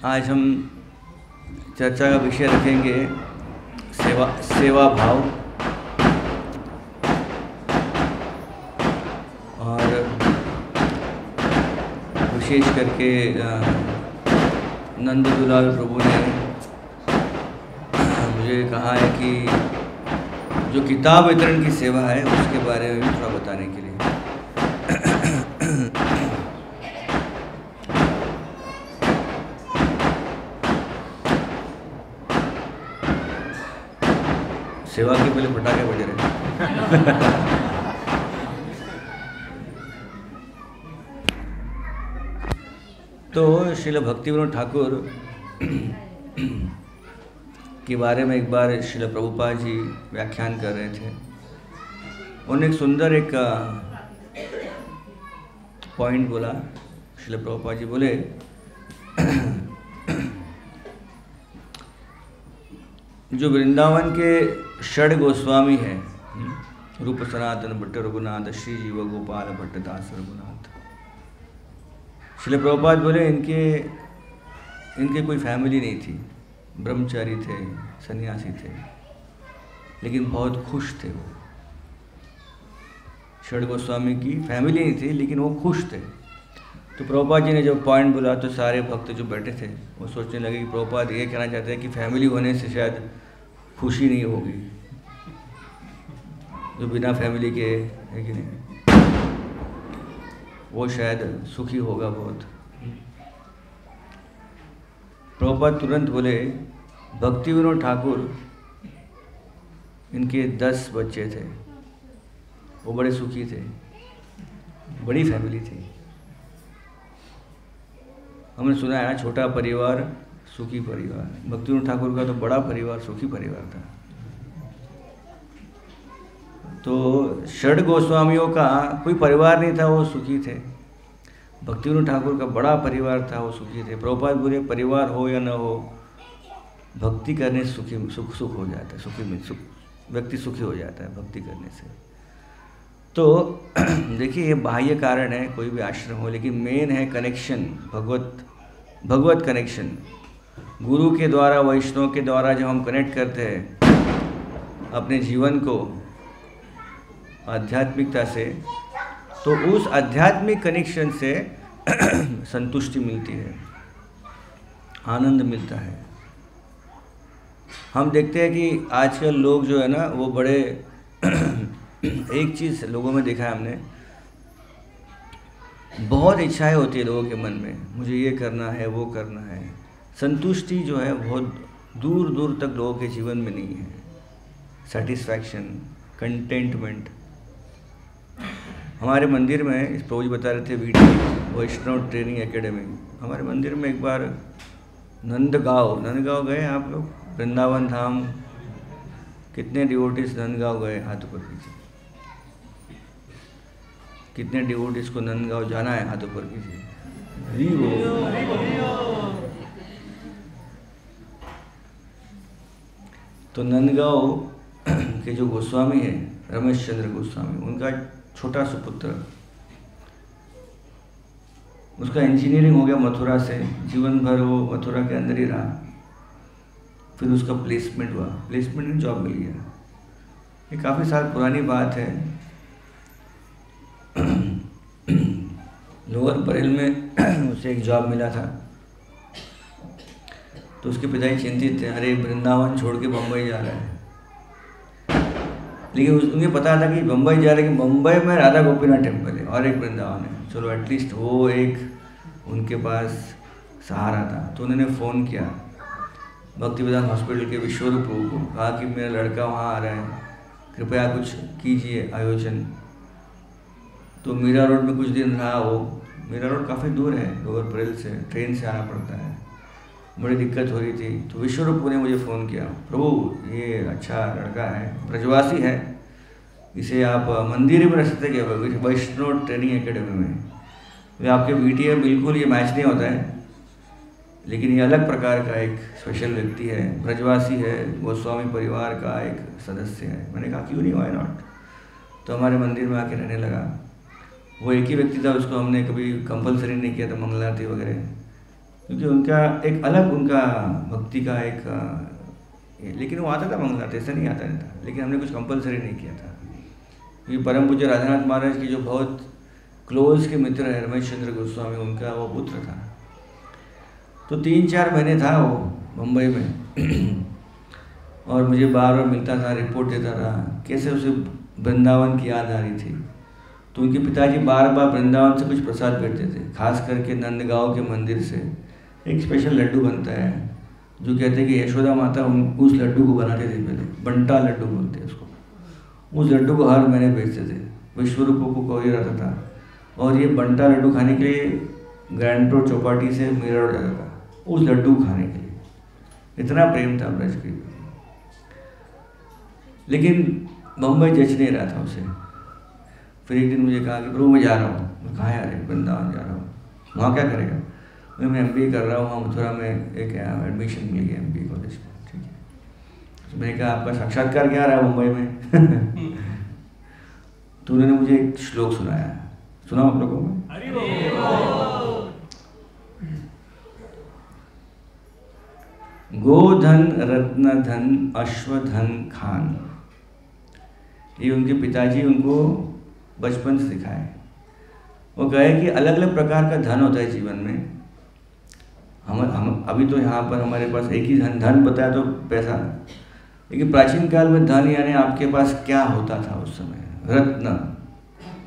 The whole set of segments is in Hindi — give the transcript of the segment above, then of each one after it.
आज हम चर्चा का विषय रखेंगे सेवा भाव। और विशेष करके नंद दुलाल प्रभु ने मुझे कहा है कि जो किताब वितरण की सेवा है उसके बारे में भी थोड़ा बताने के लिए। सेवा के पहले पटाखे बज रहे। तो श्रील भक्तिविनोद ठाकुर के बारे में एक बार श्रील प्रभुपाद जी व्याख्यान कर रहे थे। उन्होंने एक सुंदर एक पॉइंट बोला। श्रील प्रभुपाद जी बोले जो वृंदावन के षड गोस्वामी हैं, रूप सनातन भट्ट रघुनाथ, श्री जीव गोपाल भट्ट दास रघुनाथ, श्रील प्रभुपाद बोले इनके कोई फैमिली नहीं थी, ब्रह्मचारी थे, सन्यासी थे, लेकिन बहुत खुश थे। वो षड गोस्वामी की फैमिली नहीं थी लेकिन वो खुश थे। तो प्रभुपाद जी ने जब पॉइंट बोला तो सारे भक्त जो बैठे थे वो सोचने लगे कि प्रभुपाद ये कहना चाहते हैं कि फैमिली होने से शायद खुशी नहीं होगी, जो बिना फैमिली के है कि नहीं, वो शायद सुखी होगा बहुत। प्रभुपाद तुरंत बोले भक्तिविनोद ठाकुर, इनके 10 बच्चे थे, वो बड़े सुखी थे, बड़ी फैमिली थी। हमने सुना है ना, छोटा परिवार सुखी परिवार। भक्तिविनोद ठाकुर का तो बड़ा परिवार सुखी परिवार था। तो षड गोस्वामियों का कोई परिवार नहीं था, वो सुखी थे। भक्तिविनोद ठाकुर का बड़ा परिवार था, वो सुखी थे। प्रभुपाद बोले परिवार हो या न हो, भक्ति करने से सुख हो जाता है, व्यक्ति सुखी हो जाता है भक्ति करने से। तो देखिए ये बाह्य कारण है, कोई भी आश्रम हो, लेकिन मेन है कनेक्शन, भगवत कनेक्शन। गुरु के द्वारा, वैष्णव के द्वारा जब हम कनेक्ट करते हैं अपने जीवन को आध्यात्मिकता से, तो उस आध्यात्मिक कनेक्शन से संतुष्टि मिलती है, आनंद मिलता है। हम देखते हैं कि आजकल लोग जो है ना वो बड़े एक चीज़ लोगों में देखा है हमने, बहुत इच्छाएं होती है लोगों के मन में, मुझे ये करना है, वो करना है। संतुष्टि जो है बहुत दूर दूर तक लोगों के जीवन में नहीं है। Satisfaction, contentment. हमारे मंदिर में इस प्रभु जी बता रहे थे VT वैष्णव ट्रेनिंग एकेडमी, हमारे मंदिर में एक बार नंदगांव गए आप लोग, वृंदावन धाम। कितने डिवोटीज नंदगांव गए, हाथ ऊपर कीजिए। कितने डिवोटीज को नंदगांव जाना है, हाथ ऊपर कीजिए। तो नंदगांव के जो गोस्वामी हैं, रमेश चंद्र गोस्वामी, उनका छोटा सुपुत्र, उसका इंजीनियरिंग हो गया मथुरा से, जीवन भर वो मथुरा के अंदर ही रहा। फिर उसका प्लेसमेंट हुआ, प्लेसमेंट में जॉब मिल गया। ये काफ़ी साल पुरानी बात है। लोअर बरेल में उसे एक जॉब मिला था। तो उसके पिताजी चिंतित थे, अरे वृंदावन छोड़ के बम्बई जा रहा है। लेकिन उन्हें पता था कि बम्बई जा रहा है, कि बम्बई में राधा गोपीनाथ टेम्पल है और एक वृंदावन है, चलो एटलीस्ट वो एक उनके पास सहारा था। तो उन्होंने फ़ोन किया भक्तिवेदांत हॉस्पिटल के विश्वरूप प्रभु को, कहा कि मेरा लड़का वहाँ आ रहा है, कृपया कुछ कीजिए आयोजन। तो मीरा रोड में कुछ दिन रहा वो। मीरा रोड काफ़ी दूर है लोअर बरेल से, ट्रेन से आना पड़ता है, बड़ी दिक्कत हो रही थी। तो विश्वरूप ने मुझे फ़ोन किया, प्रभु ये अच्छा लड़का है, ब्रजवासी है, इसे आप मंदिर में रख सकते क्या, वैष्णव ट्रेनिंग एकेडमी में। वे आपके VT में बिल्कुल ये मैच नहीं होता है, लेकिन ये अलग प्रकार का एक स्पेशल व्यक्ति है, ब्रजवासी है, गोस्वामी परिवार का एक सदस्य है। मैंने कहा क्यों नहीं, वाई नॉट। तो हमारे मंदिर में आके रहने लगा। वो एक ही व्यक्ति था, उसको हमने कभी कंपलसरी नहीं किया था मंगल आरती वगैरह, क्योंकि उनका एक अलग उनका भक्ति का एक लेकिन वो आता था मंगलनाथ, ऐसा नहीं आता नहीं था, लेकिन हमने कुछ कंपलसरी नहीं किया था। क्योंकि परम पूज्य राधानाथ महाराज की जो बहुत क्लोज के मित्र है रमेश चंद्र गोस्वामी, उनका वो पुत्र था। तो 3-4 महीने था वो मुंबई में और मुझे बार बार मिलता था, रिपोर्ट देता था कैसे उसे वृंदावन की याद आ रही थी। तो उनके पिताजी बार बार वृंदावन से कुछ प्रसाद भेजते थे, खास करके नंदगांव के मंदिर से एक स्पेशल लड्डू बनता है जो कहते हैं कि यशोदा माता उस लड्डू को बनाते थे, पहले बंटा लड्डू बोलते हैं उसको। उस लड्डू को हर महीने बेचते थे, विश्वरूप को कोई रहता था। और ये बंटा लड्डू खाने के लिए ग्रैंड रोड चौपाटी से मीरा रोड जाता था उस लड्डू खाने के लिए, इतना प्रेम था ब्रज के। लेकिन मुंबई जच नहीं रहा था उसे। फिर एक दिन मुझे कहा कि प्रभु मैं जा रहा हूँ। मैं कहा यार वृंदावन जा रहा हूँ, वहाँ क्या करेगा? मैं MBA कर रहा हूँ, वहाँ मथुरा में एक एडमिशन मिली है MBA कॉलेज में, ठीक है। तो मैंने कहा आपका साक्षात्कार क्या रहा है मुंबई में? तो उन्होंने मुझे एक श्लोक सुनाया, सुनाओ आप लोगों को। गोधन रत्न धन अश्वधन खान, ये उनके पिताजी उनको बचपन से सिखाए। वो कहे कि अलग अलग प्रकार का धन होता है जीवन में। हम अभी तो यहाँ पर हमारे पास एक ही धन बताया तो पैसा, लेकिन प्राचीन काल में धन यानी आपके पास क्या होता था उस समय? रत्न,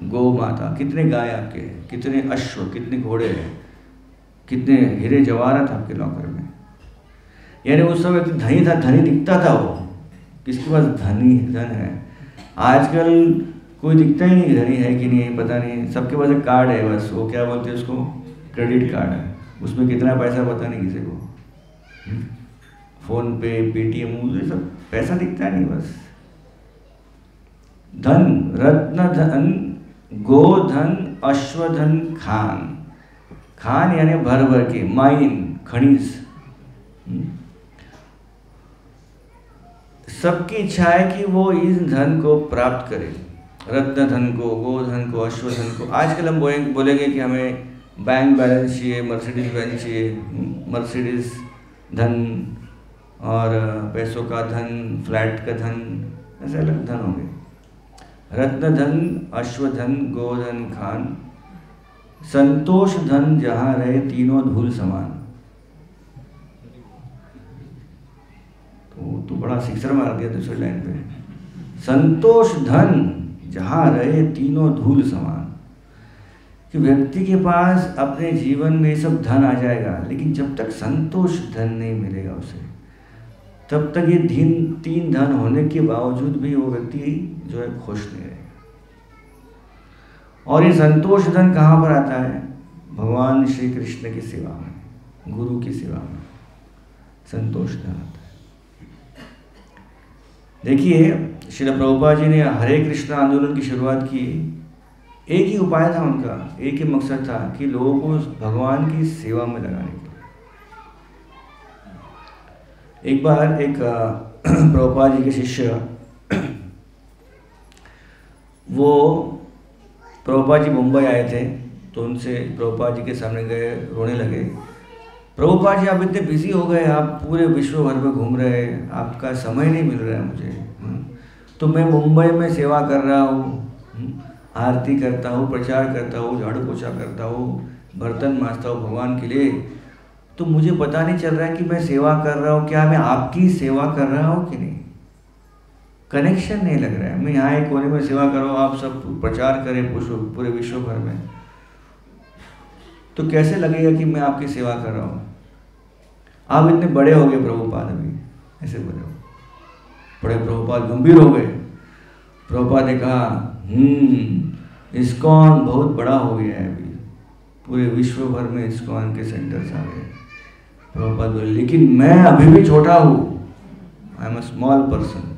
गौ माता, कितने गाय आपके हैं, कितने अश्व, कितने घोड़े हैं, कितने हीरे जवाहरात आपके लॉकर में। यानी उस समय धनी था, धनी दिखता था वो, किसके पास धन है। आजकल कोई दिखता ही नहीं धनी है कि नहीं पता नहीं, सबके पास एक कार्ड है बस, वो क्या बोलते हैं उसको, क्रेडिट कार्ड है, उसमें कितना पैसा पता नहीं किसी को। फोन पे, पेटीएम, ये सब पैसा दिखता नहीं बस। धन, रत्न धन, गोधन, अश्वधन, खान। खान यानी भर भर के, माइन, खनिज। सबकी इच्छा है कि वो इस धन को प्राप्त करे, रत्न धन को, गोधन को, अश्वधन को। आजकल हम बोलेंगे कि हमें बैंक बैलेंस चाहिए, मर्सिडीज बेंज चाहिए, मर्सिडीज धन और पैसों का धन, फ्लैट का धन, ऐसे अलग धन होंगे। रत्न धन, अश्वधन, गोधन, खान। संतोष धन जहाँ रहे तीनों धूल समान। तो बड़ा सिक्सर मार दिया दूसरी लाइन पे। संतोष धन जहाँ रहे तीनों धूल समान। कि व्यक्ति के पास अपने जीवन में सब धन आ जाएगा, लेकिन जब तक संतोष धन नहीं मिलेगा उसे, तब तक ये तीन धन होने के बावजूद भी वो व्यक्ति जो है खुश नहीं रहेगा। और ये संतोष धन कहाँ पर आता है? भगवान श्री कृष्ण की सेवा में, गुरु की सेवा में संतोष धन आता है। देखिए श्रील प्रभुपाद जी ने हरे कृष्ण आंदोलन की शुरुआत की। एक ही उपाय था उनका, एक ही मकसद था कि लोगों को भगवान की सेवा में लगाने के लिए। एक बार एक प्रभुपाद जी के शिष्य, वो प्रभुपाद जी मुंबई आए थे, तो उनसे प्रभुपाद जी के सामने गए, रोने लगे। प्रभुपाद जी आप इतने बिजी हो गए, आप पूरे विश्व भर में घूम रहे हैं, आपका समय नहीं मिल रहा है मुझे। तो मैं मुंबई में सेवा कर रहा हूँ, आरती करता हूँ, प्रचार करता हूँ, झाड़ू पोछा करता हूँ, बर्तन मांजता हूँ भगवान के लिए। तो मुझे पता नहीं चल रहा है कि मैं सेवा कर रहा हूँ, क्या मैं आपकी सेवा कर रहा हूँ कि नहीं। कनेक्शन नहीं लग रहा है। मैं यहाँ एक कोने में सेवा कर रहा हूँ, आप सब प्रचार करें पूरे विश्व भर में, तो कैसे लगेगा कि मैं आपकी सेवा कर रहा हूँ। आप इतने बड़े हो गए प्रभुपाद, अभी ऐसे बोले हो, बड़े प्रभुपाद गंभीर हो गए। प्रभुपाद ने कहा इस्कॉन बहुत बड़ा हो गया है, अभी पूरे विश्व भर में इस्कॉन के सेंटर्स आ गए। प्रभुपाद बोले लेकिन मैं अभी भी छोटा हूँ, I am a small person.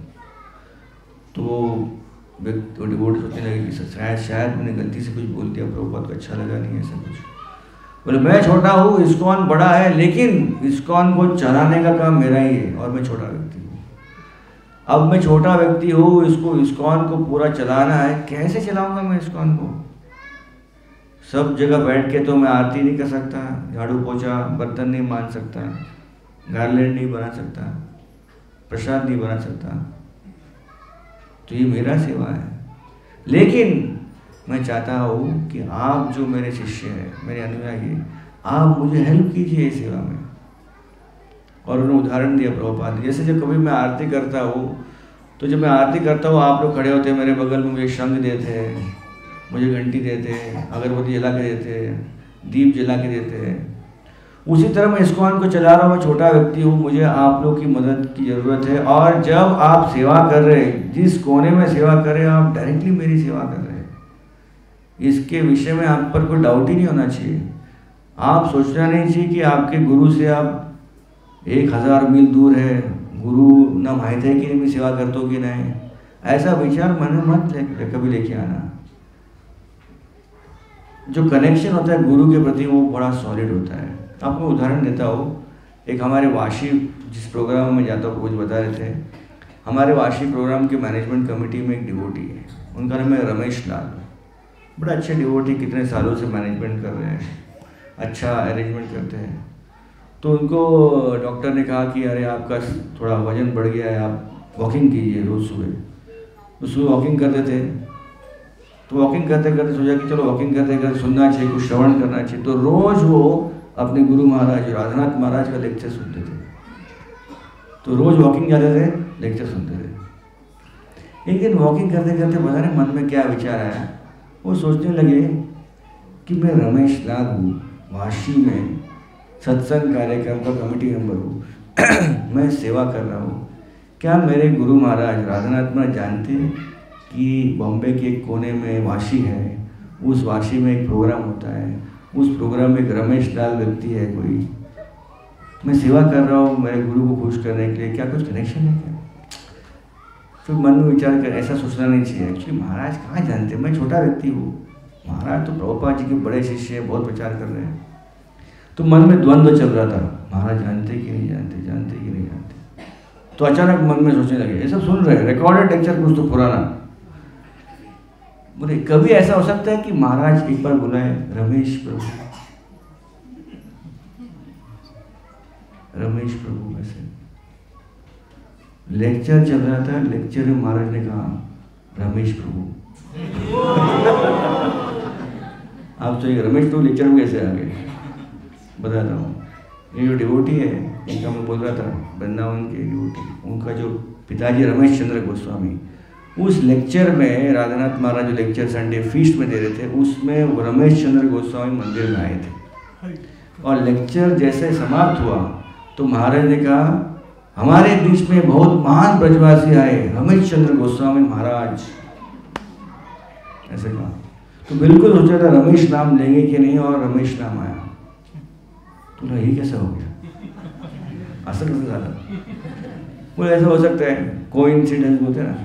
तो वो डिवोट सोचने लगे कि शायद मैंने गलती से कुछ बोल दिया, प्रभुपाद को अच्छा लगा नहीं ऐसा कुछ। बोले मैं छोटा हूँ, इस्कॉन बड़ा है, लेकिन इस्कॉन को चलाने का काम मेरा ही है और मैं छोटा व्यक्ति हूँ। अब मैं छोटा व्यक्ति हूँ, इसको इस्कॉन को पूरा चलाना है, कैसे चलाऊंगा मैं इस्कॉन को? सब जगह बैठ के तो मैं आरती नहीं कर सकता, झाड़ू पोछा बर्तन नहीं मान सकता, गार्लेंड नहीं बना सकता, प्रसाद नहीं बना सकता, तो ये मेरा सेवा है। लेकिन मैं चाहता हूँ कि आप जो मेरे शिष्य हैं, मेरे अनुयायी, आप मुझे हेल्प कीजिए इस सेवा में। और उन्होंने उदाहरण दिया प्रभुपाद, जैसे जब कभी मैं आरती करता हूँ तो जब मैं आरती करता हूँ आप लोग खड़े होते हैं मेरे बगल में, मुझे शंख देते हैं, मुझे घंटी देते हैं, अगरबत्ती जला के देते हैं, दीप जला के देते हैं। उसी तरह मैं इस्कॉन को चला रहा हूँ, मैं छोटा व्यक्ति हूँ, मुझे आप लोग की मदद की ज़रूरत है। और जब आप सेवा कर रहे हैं, जिस कोने में सेवा कर रहे हैं, आप डायरेक्टली मेरी सेवा कर रहे हैं, इसके विषय में आप पर कोई डाउट ही नहीं होना चाहिए। आप सोचना नहीं चाहिए कि आपके गुरु से आप 1000 मील दूर है, गुरु ना माहित है कि मैं सेवा करता हूँ कि नहीं, ऐसा विचार मन में मत कभी लेके आना। जो कनेक्शन होता है गुरु के प्रति वो बड़ा सॉलिड होता है। आपको उदाहरण देता हूँ, एक हमारे वाशी जिस प्रोग्राम में जाता हूँ कुछ बता रहे थे, हमारे वाशी प्रोग्राम के मैनेजमेंट कमेटी में एक डिवोटी है, उनका नाम है रमेश लाल। बड़ा अच्छे डिवोटी, कितने सालों से मैनेजमेंट कर रहे हैं, अच्छा अरेंजमेंट करते हैं। तो उनको डॉक्टर ने कहा कि अरे आपका थोड़ा वजन बढ़ गया है, आप वॉकिंग कीजिए रोज़ सुबह। तो सुबह वॉकिंग करते थे, तो वॉकिंग करते करते सोचा कि चलो वॉकिंग करते करते सुनना चाहिए, कुछ श्रवण करना चाहिए। तो रोज़ वो अपने गुरु महाराज राधानाथ महाराज का लेक्चर सुनते थे। तो रोज़ वॉकिंग जाते थे, लेक्चर सुनते थे। एक दिन वॉकिंग करते करते पता नहीं मन में क्या विचार आया, वो सोचने लगे कि मैं रमेश लाल हूँ, वाशी में सत्संग कार्यक्रम का कमेटी मेंबर हूँ मैं सेवा कर रहा हूँ। क्या मेरे गुरु महाराज राधानाथ महाराज जानते कि बॉम्बे के एक कोने में वाशी है, उस वाशी में एक प्रोग्राम होता है, उस प्रोग्राम में एक रमेश लाल व्यक्ति है कोई, मैं सेवा कर रहा हूँ मेरे गुरु को खुश करने के लिए, क्या कुछ कनेक्शन है क्या? फिर मन में विचार कर, ऐसा सोचना नहीं चाहिए। एक्चुअली महाराज कहाँ जानते, मैं छोटा व्यक्ति हूँ, महाराज तो प्रभुपाद जी के बड़े शिष्य हैं, बहुत प्रचार कर रहे हैं। तो मन में द्वंद्व चल रहा था, महाराज जानते कि नहीं जानते, जानते कि नहीं जानते। तो अचानक मन में सोचने लगे, ये सब सुन रहे हैं, रिकॉर्डेड लेक्चर कुछ तो पुराना। बोले कभी ऐसा हो सकता है कि महाराज एक बार बुलाए, रमेश प्रभु, रमेश प्रभु। वैसे लेक्चर चल रहा था, लेक्चर में महाराज ने कहा रमेश प्रभु आप तो एक रमेश प्रभु लेक्चर में कैसे आ गए? बताता हूँ। ये जो डिवोटी है, इनका मैं बोल रहा था, वृंदावन के डिवोटी, उनका जो पिताजी रमेश चंद्र गोस्वामी, उस लेक्चर में राधानाथ महाराज जो लेक्चर संडे फीस्ट में दे रहे थे, उसमें वो रमेश चंद्र गोस्वामी मंदिर में आए थे। और लेक्चर जैसे समाप्त हुआ तो महाराज ने कहा हमारे बीच में बहुत महान ब्रजवासी आए, रमेश चंद्र गोस्वामी महाराज, ऐसे कहा। तो बिल्कुल सोचा था रमेश नाम लेंगे कि नहीं, और रमेश नाम आया। तो ये कैसा हो गया, असर कैसे झाला? वो ऐसा हो सकता है, कोइंसिडेंस बोलते हैं ना।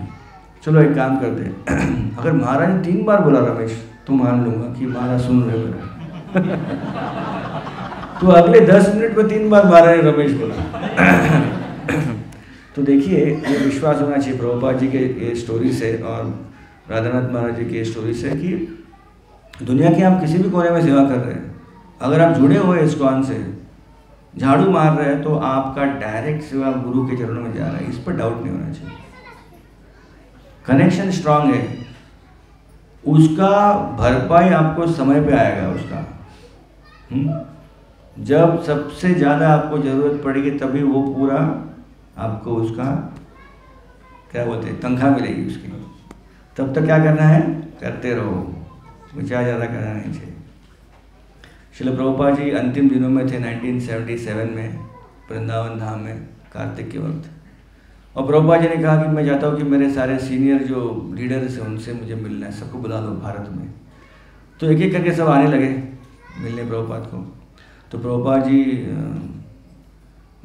चलो एक काम करते हैं, अगर महाराज ने 3 बार बोला रमेश, तो मान लूंगा कि महाराज सुन रहे मेरा तो अगले 10 मिनट में 3 बार महाराज ने रमेश बोला तो देखिए, ये विश्वास होना चाहिए प्रभुपाद जी के ये स्टोरी से और राधानाथ महाराज जी के स्टोरी से कि दुनिया के आप किसी भी कोने में सेवा कर रहे हैं, अगर आप जुड़े हुए इस्कॉन से, झाड़ू मार रहे हैं, तो आपका डायरेक्ट सेवा गुरु के चरणों में जा रहा है, इस पर डाउट नहीं होना चाहिए। कनेक्शन स्ट्रांग है, उसका भरपाई आपको समय पे आएगा उसका। जब सबसे ज़्यादा आपको ज़रूरत पड़ेगी तभी वो पूरा आपको उसका क्या बोलते हैं तनख्वाह मिलेगी उसकी। तब तक क्या करना है, करते रहो, विचार ज़्यादा करना नहीं चाहिए। श्रील प्रभुपाद जी अंतिम दिनों में थे 1977 में वृंदावन धाम में कार्तिक के वक्त, और प्रभुपाद जी ने कहा कि मैं चाहता हूँ कि मेरे सारे सीनियर जो लीडर्स हैं उनसे मुझे मिलना है, सबको बुला लो भारत में। तो एक एक करके सब आने लगे मिलने प्रभुपाद को। तो प्रभुपाद जी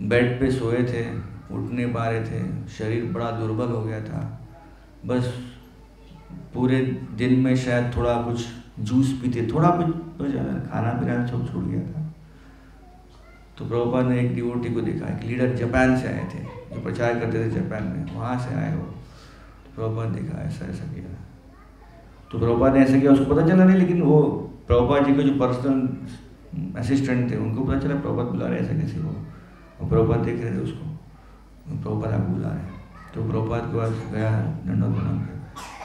बेड पे सोए थे, उठ नहीं पा रहे थे, शरीर बड़ा दुर्बल हो गया था, बस पूरे दिन में शायद थोड़ा कुछ जूस पीते, थोड़ा कुछ तो खाना पीना सब छूट गया था। तो प्रभुपाद ने एक डिवोटी को देखा, एक लीडर जापान से आए थे, जो प्रचार करते थे जापान में, वहाँ से आए हो। तो प्रभुपाद देखा, ऐसा ऐसा किया। तो प्रभुपाद ने ऐसा किया, उसको पता चला नहीं, लेकिन वो प्रभुपाद जी के जो पर्सनल असिस्टेंट थे उनको पता चला प्रभुपाद बुला रहे ऐसा किसी को, और प्रभुपाद देख रहे थे उसको, प्रभुपाद आपको बुला रहे हैं। तो प्रभुपाद के पास गया दंडवत प्रणाम कर,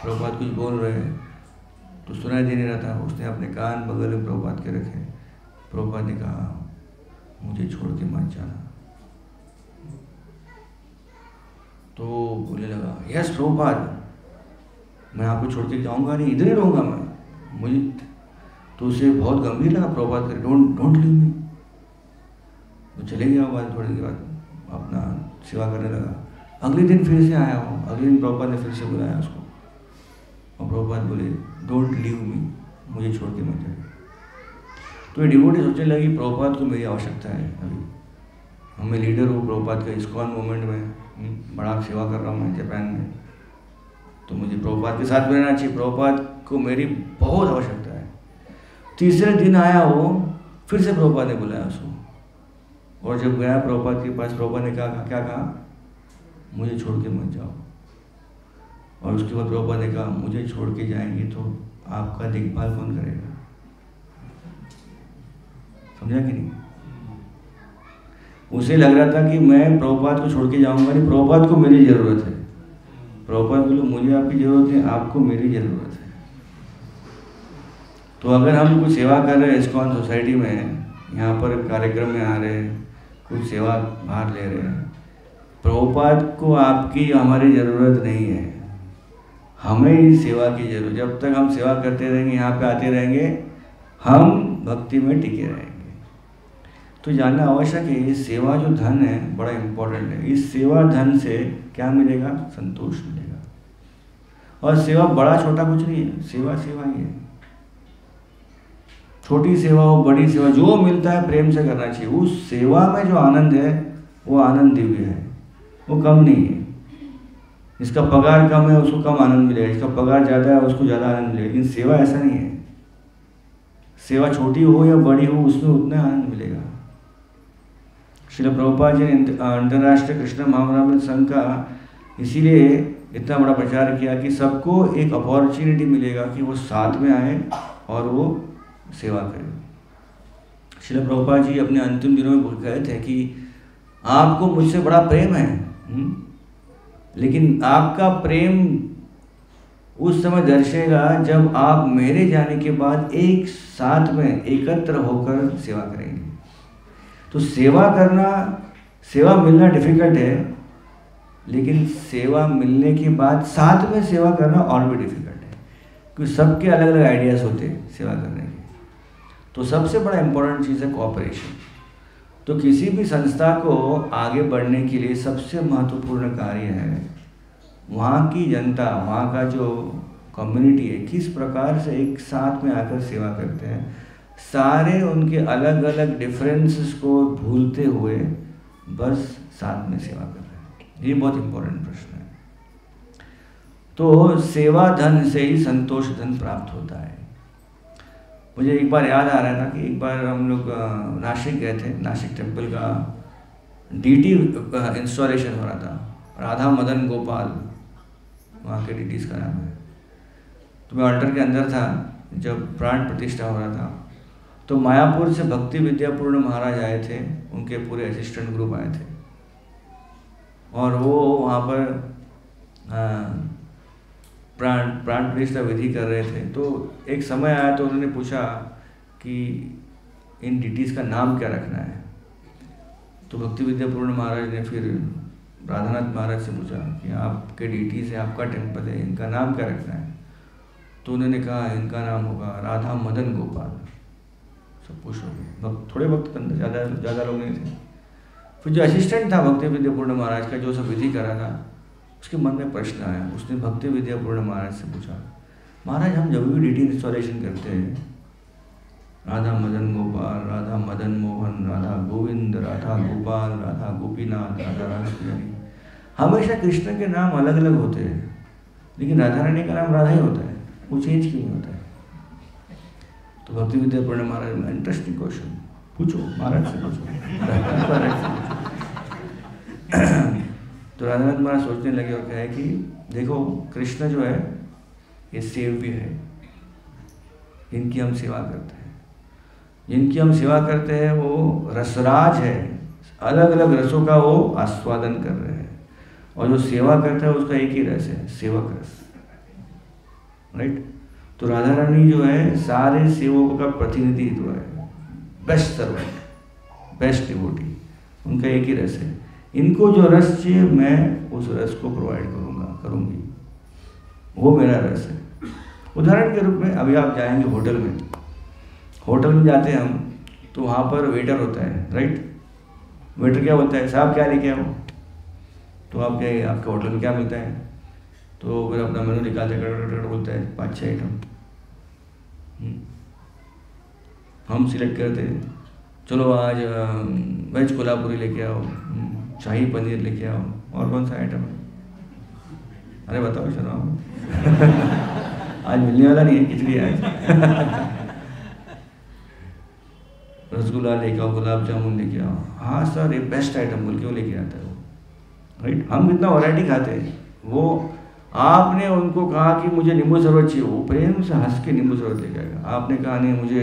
प्रभुपाद कुछ बोल रहे हैं तो सुनाई दे नहीं रहा था, उसने अपने कान बगल में प्रभुपाद के रखे। प्रभुपाद ने कहा मुझे छोड़ के मत जाना। तो बोलने लगा यस प्रभुपाद, मैं आपको छोड़ के जाऊँगा नहीं, इधर ही रहूँगा मैं। मुझे तो उसे बहुत गंभीर लगा प्रभुपाद करे, डोंट लीव मी। तो चले गया, बाद थोड़ी देर बाद अपना सेवा करने लगा। अगले दिन फिर से आया हो, अगले दिन प्रभुपाद ने फिर से बुलाया उसको, और प्रभुपाद बोले डोंट लीव मी, मुझे छोड़ के मत जाए। तो ये डिवोटी सोचने लगी प्रभुपाद को मेरी आवश्यकता है, अभी हमें लीडर हो प्रभुपाद का, इस्कॉन मूवमेंट में बड़ा सेवा कर रहा हूँ मैं जापान में, तो मुझे प्रभुपाद के साथ में रहना चाहिए, प्रभुपाद को मेरी बहुत आवश्यकता है। तीसरे दिन आया वो, फिर से प्रभुपाद ने बुलाया उसको, और जब गया प्रभुपाद के पास, प्रभुपाद ने कहा क्या कहा, मुझे छोड़ के मत जाओ। और उसके बाद प्रभुपाद ने कहा मुझे छोड़ के जाएंगे तो आपका देखभाल कौन करेगा। समझा कि नहीं? उसे लग रहा था कि मैं प्रभुपाद को छोड़ के जाऊंगा नहीं, प्रभुपाद को मेरी ज़रूरत है। प्रभुपाद बोले मुझे आपकी ज़रूरत है, आपको मेरी ज़रूरत है। तो अगर हम कुछ सेवा कर रहे हैं इस्कॉन सोसाइटी में, यहाँ पर कार्यक्रम में आ रहे हैं, कुछ सेवा भाग ले रहे हैं, प्रभुपाद को आपकी हमारी ज़रूरत नहीं है, हमें ही सेवा की जरूरत। जब तक हम सेवा करते रहेंगे, यहाँ पे आते रहेंगे, हम भक्ति में टिके रहेंगे। तो जानना आवश्यक है, ये सेवा जो धन है बड़ा इम्पोर्टेंट है। इस सेवा धन से क्या मिलेगा? संतोष मिलेगा। और सेवा बड़ा छोटा कुछ नहीं है, सेवा सेवा ही है। छोटी सेवा हो बड़ी सेवा, जो मिलता है प्रेम से करना चाहिए। उस सेवा में जो आनंद है वो आनंद दिव्य है, वो कम नहीं है। जिसका पगार कम है उसको कम आनंद मिलेगा, जिसका पगार ज़्यादा है उसको ज़्यादा आनंद मिलेगा। लेकिन सेवा ऐसा नहीं है, सेवा छोटी हो या बड़ी हो उसमें उतना आनंद मिलेगा। श्रील प्रभुपाद जी ने अंतर्राष्ट्रीय कृष्ण महामंडल संघ का इसीलिए इतना बड़ा प्रचार किया कि सबको एक अपॉर्चुनिटी मिलेगा कि वो साथ में आए और वो सेवा करें। श्रील प्रभुपाद जी अपने अंतिम दिनों में कहे थे कि आपको मुझसे बड़ा प्रेम है, लेकिन आपका प्रेम उस समय दर्शेगा जब आप मेरे जाने के बाद एक साथ में एकत्र होकर सेवा करेंगे। तो सेवा करना, सेवा मिलना डिफिकल्ट है, लेकिन सेवा मिलने के बाद साथ में सेवा करना और भी डिफिकल्ट है, क्योंकि सबके अलग अलग आइडियाज़ होते हैं सेवा करने के। तो सबसे बड़ा इम्पोर्टेंट चीज़ है कोऑपरेशन। तो किसी भी संस्था को आगे बढ़ने के लिए सबसे महत्वपूर्ण कार्य है वहाँ की जनता, वहाँ का जो कम्युनिटी है, किस प्रकार से एक साथ में आकर सेवा करते हैं, सारे उनके अलग अलग डिफरेंसेस को भूलते हुए बस साथ में सेवा कर रहे हैं। ये बहुत इम्पोर्टेंट प्रश्न है। तो सेवा धन से ही संतोष धन प्राप्त होता है। मुझे एक बार याद आ रहा था कि एक बार हम लोग नासिक गए थे, नासिक टेम्पल का डीटी इंस्टॉलेशन हो रहा था, राधा मदन गोपाल वहाँ के डीटीज़ का नाम है। तो मैं अल्टर के अंदर था जब प्राण प्रतिष्ठा हो रहा था। तो मायापुर से भक्ति विद्यापूर्ण महाराज आए थे, उनके पूरे असिस्टेंट ग्रुप आए थे, और वो वहाँ पर प्राण प्रतिष्ठा विधि कर रहे थे। तो एक समय आया तो उन्होंने पूछा कि इन डीटीज़ का नाम क्या रखना है। तो भक्ति विद्यापूर्ण महाराज ने फिर राधानाथ महाराज से पूछा कि आपके डीटीज़ है, आपका टेम्पल है, इनका नाम क्या रखना है। तो उन्होंने कहा इनका नाम होगा राधा मदन गोपाल। सब खुश हो गए, थोड़े वक्त के अंदर, ज़्यादा लोग नहीं थे। फिर जो असिस्टेंट था भक्ति विद्यापूर्ण महाराज का, जो सब विधि कर रहा था, उसके मन में प्रश्न आया। उसने भक्ति विद्यापूर्ण महाराज से पूछा, महाराज हम जब भी डीटी इंस्टॉलेशन करते हैं, राधा मदन गोपाल, राधा मदन मोहन, राधा गोविंद, राधा गोपाल, राधा गोपीनाथ, राधा रानी, हमेशा कृष्ण के नाम अलग अलग होते हैं, लेकिन राधा रानी का नाम राधा ही होता है, वो चेंज क्यों नहीं होता है। तो भक्ति विद्यापूर्ण महाराज में इंटरेस्टिंग क्वेश्चन, पूछो महाराज से पूछो। तो राधानाथ महाराज सोचने लगे और कहे कि देखो कृष्ण जो है ये सेव्य है, इनकी हम सेवा करते हैं। जिनकी हम सेवा करते हैं वो रसराज है, अलग अलग रसों का वो आस्वादन कर रहे हैं। और जो सेवा करता है उसका एक ही रस है, सेवक रस, राइट। तो राधा रानी जो है सारे सेवकों का प्रतिनिधित्व है, बेस्ट सर्वेंट, बेस्ट डिवोटी, उनका एक ही रस है। इनको जो रस चाहिए मैं उस रस को प्रोवाइड करूँगी, वो मेरा रस है। उदाहरण के रूप में अभी आप जाएंगे होटल में जाते हैं हम, तो वहाँ पर वेटर होता है, राइट। वेटर क्या बोलता है, साहब क्या लेके आओ, तो आपके होटल में क्या मिलता है, तो फिर अपना मेनू निकालते हैं, बोलता है 5-6 आइटम, हम सिलेक्ट करते हैं, चलो आज वेज कोल्हापुरी लेके आओ, शाही पनीर लेके आओ, और कौन सा आइटम है, अरे बताओ चलो आज मिलने वाला नहीं है खिचड़ी आज रसगुल्ला लेके आओ, गुलाब जामुन लेके आओ, हाँ सर ये बेस्ट आइटम बोल के वो लेके आता है वो, राइट। हम कितना वैरायटी खाते हैं, वो आपने उनको कहा कि मुझे नींबू शरबत चाहिए, वो प्रेम से हंस के नींबू शरबत लेके आएगा। आपने कहा नहीं मुझे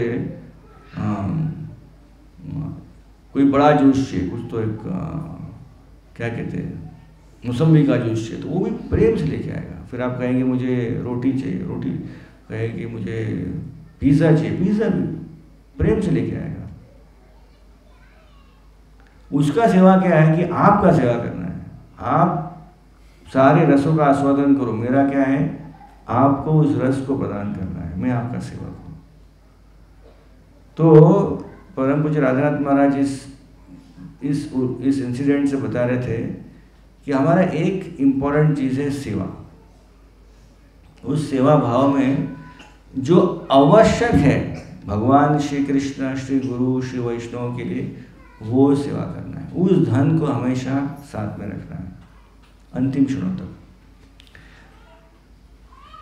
कोई बड़ा जूस चाहिए, कुछ तो एक क्या कहते हैं मौसम्बी का जूस चाहिए, तो वो भी प्रेम से लेके आएगा। फिर आप कहेंगे मुझे रोटी चाहिए, रोटी कहेगी मुझे पिज़्ज़ा चाहिए, पिज़्ज़ा भी प्रेम से लेके आएगा। उसका सेवा क्या है कि आपका सेवा करना है, आप सारे रसों का आस्वादन करो। मेरा क्या है, आपको उस रस को प्रदान करना है, मैं आपका सेवक हूँ। तो परम पूज्य राधानाथ महाराज इस इंसिडेंट से बता रहे थे कि हमारा एक इम्पॉर्टेंट चीज़ है सेवा। उस सेवा भाव में जो आवश्यक है भगवान श्री कृष्ण, श्री गुरु, श्री वैष्णव के लिए, वो सेवा करना है। उस धन को हमेशा साथ में रखना है अंतिम क्षणों तक।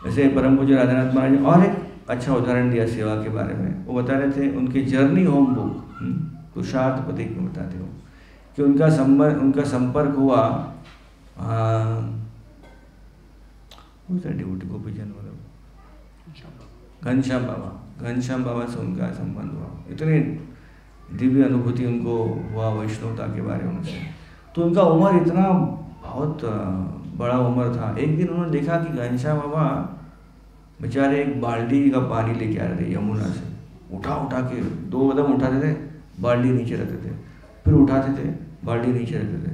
वैसे परम पूज्य राधानाथ महाराज ने और एक अच्छा उदाहरण दिया सेवा के बारे में। वो बता रहे थे उनके जर्नी होम बुक पुरुषार्थ प्रतीक में बताते हो कि उनका संपर्क हुआ डिवोटी गोपीजन घनश्याम बाबा से उनका संबंध हुआ। इतने दिव्य अनुभूति उनको हुआ वैष्णवता के बारे में उनसे। तो उनका उम्र इतना बहुत बड़ा उम्र था। एक दिन उन्होंने देखा कि घनश्याम बाबा बेचारे एक बाल्टी का पानी लेके आ रहे थे यमुना से, उठा के 2 कदम उठाते थे, बाल्टी नीचे रखते थे, फिर उठाते थे, बाल्टी नीचे रखते थे,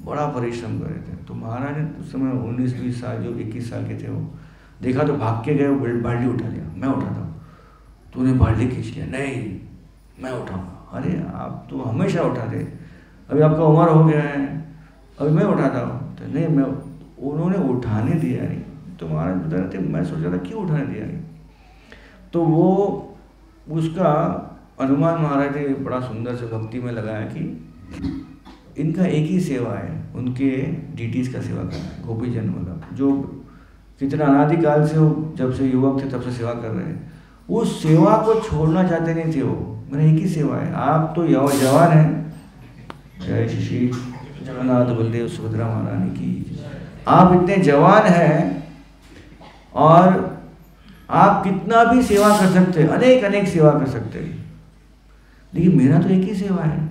बड़ा परिश्रम कर रहे थे। तो महाराज ने उस समय 19-20 साल, जो 21 साल के थे, वो देखा तो भाग के गए, वो बाल्टी उठा लिया, मैं उठाता हूँ। तो उन्हें बाल्टी खींच लिया, नहीं मैं उठाऊँगा। अरे आप तो हमेशा उठाते, अभी आपका उम्र हो गया है, अभी मैं उठाता हूँ। तो नहीं, मैं उन्होंने उठाने दिया नहीं। तो महाराज बता रहे थे, मैं सोच रहा था क्यों उठाने दिया नहीं। तो वो उसका अनुमान महाराज ने बड़ा सुंदर से भक्ति में लगाया कि इनका एक ही सेवा है, उनके डीटीज़ का सेवा करना है। गोपीजन मतलब जो कितना अनादिकाल से वो जब से युवक थे तब से सेवा कर रहे हैं, उस सेवा को छोड़ना चाहते नहीं थे वो। मेरा एक ही सेवा है। आप तो जवान हैं, जय श्री जगन्नाथ बलदेव सुभद्रा महारानी की। आप इतने जवान हैं और आप कितना भी सेवा कर सकते हैं, अनेक सेवा कर सकते हैं, लेकिन मेरा तो एक ही सेवा है।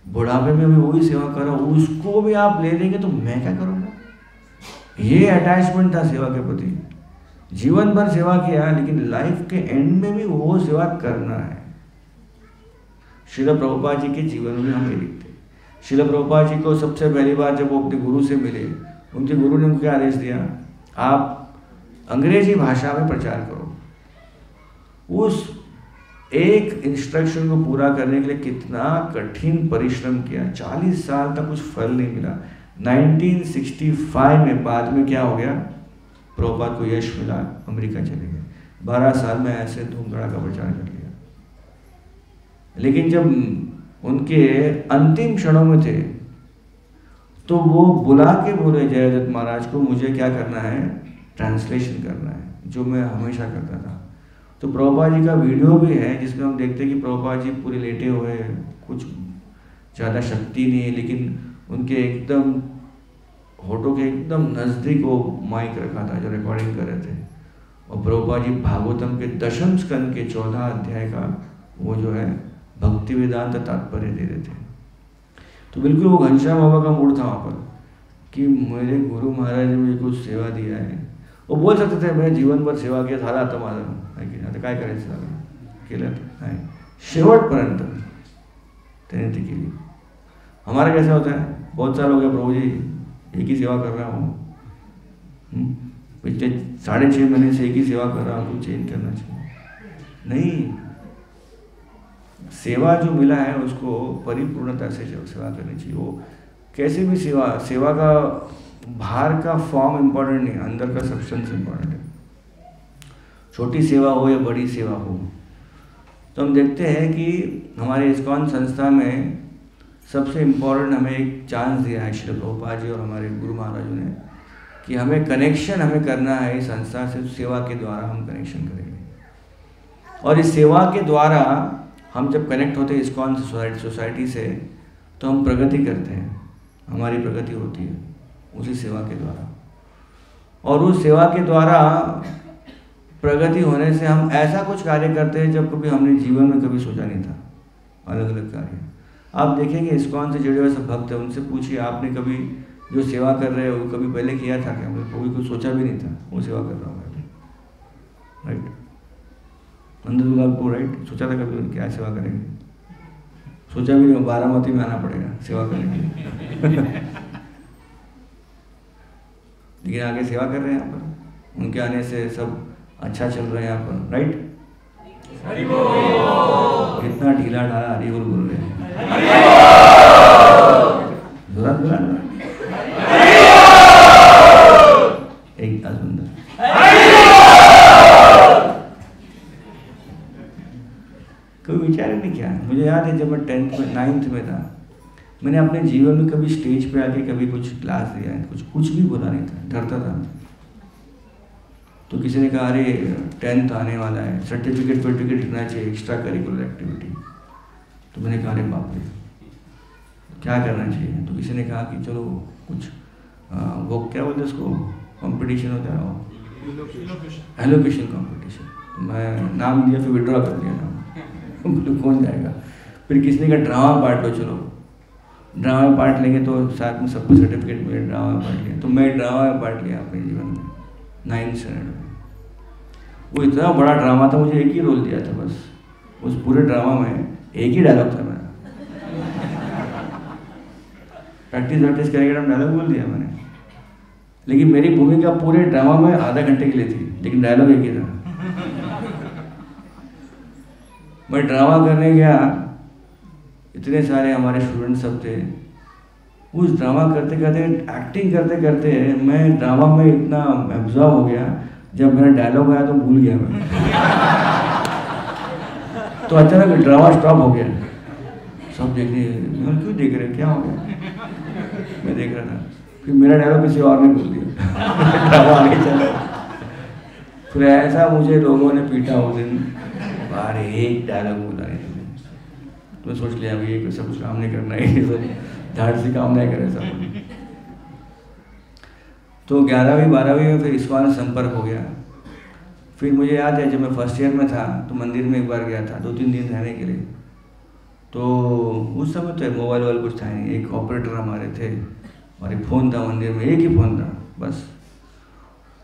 बुढ़ापे में भी वही सेवा कर रहा हूँ, उसको भी आप ले लेंगे तो मैं क्या करूँगा। ये अटैचमेंट था सेवा के प्रति। जीवन भर सेवा किया, लेकिन लाइफ के एंड में भी वो सेवा करना है। श्रील प्रभुपाद जी के जीवन में हम ये लिखते हैं। श्रील प्रभुपाद जी को सबसे पहली बार जब वो अपने गुरु से मिले, उनके गुरु ने उनको क्या आदेश दिया, आप अंग्रेजी भाषा में प्रचार करो। उस एक इंस्ट्रक्शन को पूरा करने के लिए कितना कठिन परिश्रम किया, 40 साल तक कुछ फल नहीं मिला। 1965 में बाद में क्या हो गया, प्रभुपाद को यश मिला, अमेरिका चले गए। 12 साल में ऐसे धूम धड़ाका प्रचार कर लिया। लेकिन जब उनके अंतिम क्षणों में थे तो वो बुला के बोले जयदत्त महाराज को, मुझे क्या करना है, ट्रांसलेशन करना है, जो मैं हमेशा करता था। तो प्रभुपाद जी का वीडियो भी है जिसमें हम देखते हैं कि प्रभुपाद जी पूरे लेटे हुए, कुछ ज़्यादा शक्ति नहीं है, लेकिन उनके एकदम होठों के एकदम नज़दीक वो माइक रखा था जो रिकॉर्डिंग कर रहे थे। और प्रभुपाद जी भागवतम के 10वें स्कंद के 14 अध्याय का वो जो है भक्ति वेदांत तात्पर्य दे रहे थे। तो बिल्कुल वो घनश्याम बाबा का मूड था वहाँ पर कि मेरे गुरु महाराज ने मुझे कुछ सेवा दिया है। वो बोल सकते थे मैं जीवन भर सेवा किया झाला आता माझं आहे की आता काय करायचं केलं नाही शेवटपर्यंत त्याने ते केली। हमारा कैसा होता है, बहुत साल हो गया प्रभु जी एक ही सेवा कर रहा हूँ, पिछले 6.5 महीने से एक ही सेवा कर रहा हूँ, कुछ चेंज करना चाहिए। नहीं, सेवा जो मिला है उसको परिपूर्णता से सेवा करनी चाहिए। वो कैसे भी सेवा का बाहर का फॉर्म इम्पोर्टेंट नहीं, अंदर का सब्सटेंस इम्पोर्टेंट है। छोटी सेवा हो या बड़ी सेवा हो। तो हम देखते हैं कि हमारे इस्कॉन संस्था में सबसे इम्पोर्टेंट हमें एक चांस दिया है श्री प्रभुपाद जी और हमारे गुरु महाराजों ने कि हमें कनेक्शन हमें करना है इस संस्था से। सेवा के द्वारा हम कनेक्शन करेंगे और इस सेवा के द्वारा हम जब कनेक्ट होते हैं इस्कॉन सोसाइटी से तो हम प्रगति करते हैं, हमारी प्रगति होती है उसी सेवा के द्वारा। और उस सेवा के द्वारा प्रगति होने से हम ऐसा कुछ कार्य करते हैं जब कभी हमने जीवन में कभी सोचा नहीं था। अलग अलग कार्य आप देखेंगे इस्कॉन से जुड़े हुए सब भक्त हैं, उनसे पूछिए आपने कभी जो सेवा कर रहे हो कभी पहले किया था क्या? हमने कभी कुछ सोचा भी नहीं था वो सेवा कर रहा हूँ मैं, राइट। नंदुलालपुर राइट, सोचा था कभी क्या सेवा करेंगे? सोचा भी नहीं, बारामती में आना पड़ेगा सेवा करने के लिए लेकिन आगे सेवा कर रहे हैं यहाँ पर, उनके आने से सब अच्छा चल रहा है यहाँ पर, राइट। कितना ढीला ढाला हरि बोल बोल रहे हैं, जोरात बोला ना, एक सुंदर। कोई विचार नहीं किया। मुझे याद है जब मैं 10th में 9th में था, मैंने अपने जीवन में कभी स्टेज पे आके कभी कुछ क्लास दिया है, कुछ भी बोला नहीं था, डरता था। तो किसी ने कहा अरे 10th आने वाला है, सर्टिफिकेट रहना चाहिए, एक्स्ट्रा करिकुलर एक्टिविटी। तो मैंने कहा अरे बाप रे क्या करना चाहिए? तो किसी ने कहा कि चलो कुछ वो क्या बोलते हैं उसको, कंपटीशन होता है एलोकेशन कंपटीशन। तो मैं नाम दिया, फिर विड्रॉ कर दिया नाम बोलो कौन जाएगा। फिर किसी ने कहा ड्रामा पार्ट लो, चलो ड्रामा में पार्ट लेंगे तो साथ में सबको सर्टिफिकेट मिले, ड्रामा में पार्ट लिया। तो मैं ड्रामा में पार्ट लिया अपने जीवन में 9th स्टैंडर्ड में। वो इतना बड़ा ड्रामा था, मुझे एक ही रोल दिया था बस, उस पूरे ड्रामा में एक ही डायलॉग था मेरा। प्रैक्टिस करके डायलॉग बोल दिया मैंने, लेकिन मेरी भूमिका पूरे ड्रामा में आधा घंटे के लिए थी, लेकिन डायलॉग एक ही था। मैं ड्रामा करने गया, इतने सारे हमारे स्टूडेंट सब थे, उस ड्रामा करते करते एक्टिंग करते करते मैं ड्रामा में इतना एब्जॉर्ब हो गया, जब मेरा डायलॉग आया तो भूल गया मैं तो अचानक ड्रामा स्टॉप हो गया। सब देख रहे, मैं क्यों देख रहे, क्या हो गया? मैं देख रहा था, फिर मेरा डायलॉग किसी और ने बोल दिया ड्रामा आगे चला। फिर ऐसा मुझे लोगों ने पीटा उस दिन, बाहर एक डायलॉग बोला नहीं। तो सोच लिया अभी ये सब कुछ काम नहीं करना है, सब झाड़ से काम नहीं करे सब। तो 11वीं 12वीं में फिर इस्कॉन से संपर्क हो गया। फिर मुझे याद है जब मैं फर्स्ट ईयर में था तो मंदिर में एक बार गया था 2-3 दिन रहने के लिए। तो उस समय तो मोबाइल वोबाइल कुछ था नहीं, एक ऑपरेटर हमारे थे और एक फ़ोन था मंदिर में, एक ही फ़ोन था बस।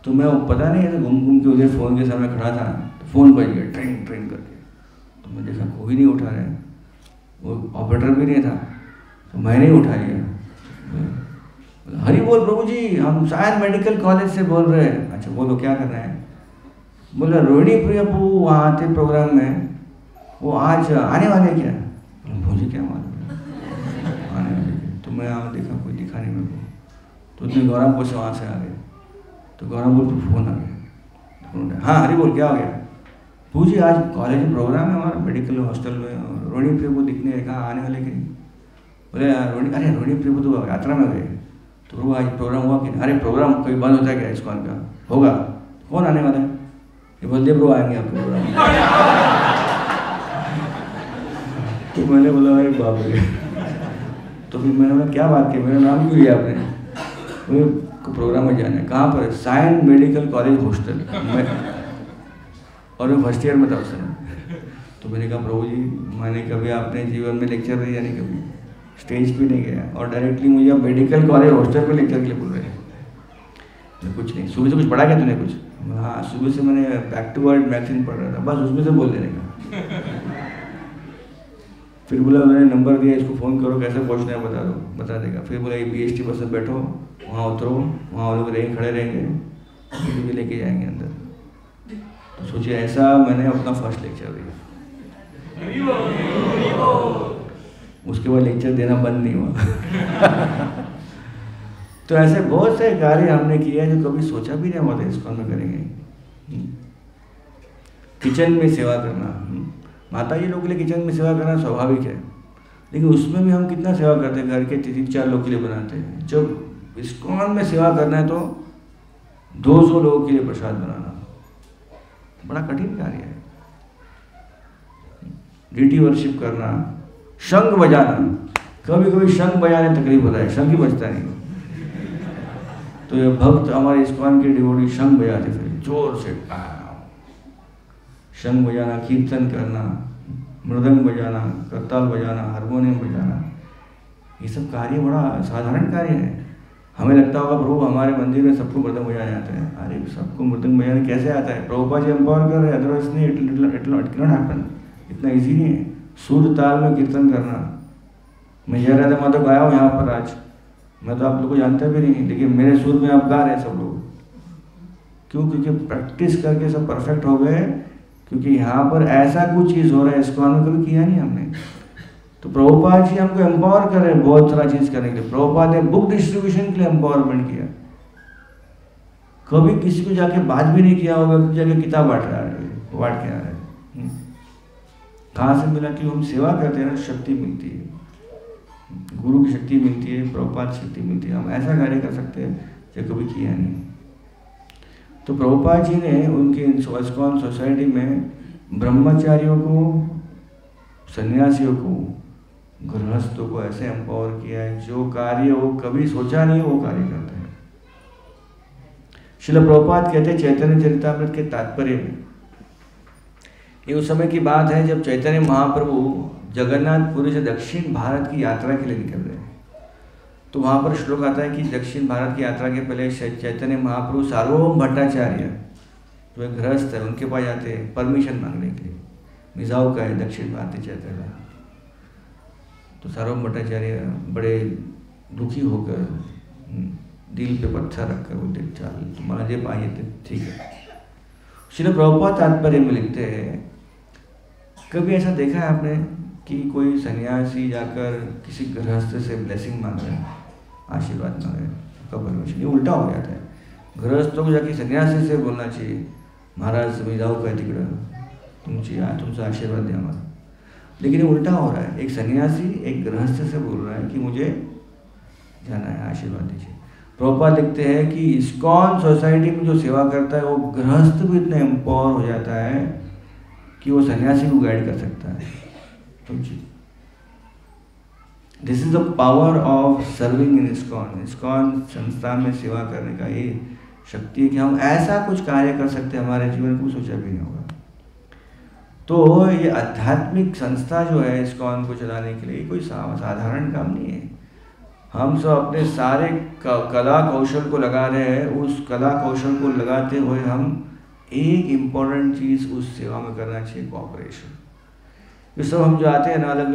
तो मैं पता नहीं ऐसे घूम घूम के उधर फ़ोन के सामने खड़ा था, तो फ़ोन बज गया ट्रेन करके। तो मैं देखा कोई नहीं उठा रहा है, वो ऑपरेटर भी नहीं था, तो मैंने ही उठा लिया। हरी बोल प्रभु जी, हम सायन मेडिकल कॉलेज से बोल रहे हैं। अच्छा बोलो क्या करना है? बोला रोहिणी प्रिया वहाँ आते प्रोग्राम में, वो आज आने वाले क्या? मुझे क्या मालूम आने वाले। तो मैं यहाँ देखा कोई दिखा नहीं मेरे को। तो उसने गौरमपुर से वहाँ से आ गए, तो गौरमपुर पर फ़ोन आ गया। हाँ हरी बोल क्या हो गया? प्रभु जी आज कॉलेज में प्रोग्राम है हमारा मेडिकल हॉस्टल में, और रोहिणी प्रिया दिखने कहाँ आने वाले कि नहीं? बोले रोहिणी प्रिया तो यात्रा में गए। तो प्रभु आज प्रोग्राम हुआ कि नहीं? अरे प्रोग्राम कभी बंद होता है क्या इस्कॉन का? होगा। कौन आने वाला है? ये बलदेव प्रभु आएंगे आपके प्रोग्राम में। तो मैंने बोला अरे बाप रे। तो फिर मैंने बोला क्या बात की, मेरा नाम क्यों लिया आपने? बोले प्रोग्राम में जाना है। कहाँ पर? Sion medical college hostel. और मैं फर्स्ट ईयर में था उस समय। तो मैंने कहा प्रभु जी, मैंने कभी अपने जीवन में लेक्चर दिया नहीं, कभी स्टेज पे नहीं गया, और डायरेक्टली मुझे अब मेडिकल कॉलेज हॉस्टल पे लेक्चर के लिए बोल रहे हैं। मैं कुछ नहीं, सुबह से कुछ पढ़ा क्या तूने कुछ? हाँ, सुबह से मैंने बैक टू वर्ड मैगजीन पढ़ रहा था, बस उसमें से बोल देने का। फिर बोला मैंने नंबर दिया, इसको फ़ोन करो, कैसे पहुँचना है बता दो, बता देगा। फिर बोला ये BST बस में बैठो, वहाँ उतरो, वहाँ लोग रहेंगे, खड़े रहेंगे, भी लेके जाएंगे अंदर। तो सोचिए, ऐसा मैंने अपना फर्स्ट लेक्चर दिया। उसके बाद लेक्चर देना बंद नहीं हुआ। तो ऐसे बहुत से कार्य हमने किए हैं जो कभी सोचा भी नहीं होता इसको हम करेंगे। किचन में सेवा करना, माता जी लोगों के लिए किचन में सेवा करना स्वाभाविक है, लेकिन उसमें भी हम कितना सेवा करते हैं, घर के 3-4 लोग के लिए बनाते हैं। जब इस्कॉन में सेवा करना है तो 200 लोगों के लिए प्रसाद बनाना बड़ा कठिन कार्य है। डीटी वर्शिप करना, शंख बजाना, कभी कभी शंख बजाने तकलीफ होता है, शंख ही बजता नहीं। तो ये भक्त हमारे इस्कॉन के डिवोटी शंख बजाते फिर जोर से, शंख बजाना, कीर्तन करना, मृदंग बजाना, करताल बजाना, हारमोनियम बजाना, ये सब कार्य बड़ा साधारण कार्य है। हमें लगता होगा प्रभु हमारे मंदिर में सबको मृदंग बजाने आता है। अरे सबको मृदंग बजाने कैसे आता है? प्रभुपाद जी एम्पावर कर रहे हैं, अदरवाइज नहीं, इट कैन नॉट हैपन। इतना ईजी नहीं है सुर ताल में कीर्तन करना। मैं कह रहा था, मैं तो गाया हूँ यहाँ पर आज, मैं तो आप लोग को जानता भी नहीं, लेकिन मेरे सुर में आप गा रहे हैं सब लोग। क्यों? क्योंकि प्रैक्टिस करके सब परफेक्ट हो गए, क्योंकि यहाँ पर ऐसा कुछ चीज़ हो रहा है इस्कॉन में कभी किया नहीं हमने। तो प्रभुपाद जी हमको एम्पावर कर रहे हैं बहुत सारा चीज़ करने के लिए। प्रभुपाद ने बुक डिस्ट्रीब्यूशन के लिए एम्पावरमेंट किया, कभी किसी को जाके बात भी नहीं किया होगा, जाके किताब बांट के आ रहे हैं। कहाँ से मिला? कि हम सेवा करते हैं ना, शक्ति मिलती है, गुरु की शक्ति मिलती है, प्रभुपाद शक्ति मिलती है। हम ऐसा कार्य कर सकते हैं जो कभी किया नहीं। तो प्रभुपाद जी ने उनके इस्कॉन सोसाइटी में ब्रह्मचारियों को, सन्यासियों को, गृहस्थों को ऐसे एम्पावर किया है, जो कार्य वो कभी सोचा नहीं वो कार्य करते हैं। श्रील प्रभुपाद कहते हैं चैतन्य चरितामृत के तात्पर्य में, ये उस समय की बात है जब चैतन्य महाप्रभु जगन्नाथपुरी से दक्षिण भारत की यात्रा के लिए निकल रहे हैं। तो वहाँ पर श्लोक आता है कि दक्षिण भारत की यात्रा के पहले चैतन्य महाप्रभु सार्वभौम भट्टाचार्य जो एक गृहस्थ है उनके पास जाते हैं परमिशन मांगने के लिए। मिजाऊ का है दक्षिण भारतीय चैतन्य। तो सार्वभौम भट्टाचार्य बड़े दुखी होकर दिल पे पत्थर रखकर बोलते, चल तुम्हारा जे पाइए थे ठीक है। श्रील प्रभुपाद तात्पर्य में लिखते हैं, कभी ऐसा देखा है आपने कि कोई सन्यासी जाकर किसी गृहस्थ से ब्लेसिंग मांग रहे हैं, आशीर्वाद मांग रहे हैं, उसका परमिशन? ये उल्टा हो जाता है। गृहस्थों को जाके सन्यासी से बोलना चाहिए, महाराज मी जाऊ काय तिकडं, तुमचा आशीर्वाद दे हमारा। लेकिन ये उल्टा हो रहा है, एक सन्यासी एक गृहस्थ से बोल रहा है कि मुझे जाना है, आशीर्वाद दीजिए। प्रभुपाद लिखते हैं कि इस्कॉन सोसाइटी में जो सेवा करता है वो गृहस्थ भी इतना एम्पावर हो जाता है कि वो सन्यासी को गाइड कर सकता है। This is the power of serving in ISKCON. ISKCON संस्था में सेवा करने का ये शक्ति है कि हम ऐसा कुछ कार्य कर सकते हैं, हमारे जीवन को सोचा भी नहीं होगा। तो ये आध्यात्मिक संस्था जो है इस्कॉन को चलाने के लिए कोई साधारण काम नहीं है। हम सब अपने सारे कला कौशल को लगा रहे हैं। उस कला कौशल को लगाते हुए हम एक इम्पोर्टेंट चीज़ उस सेवा में करना चाहिए, कोऑपरेशन। ये सब हम जो आते हैं ना, अलग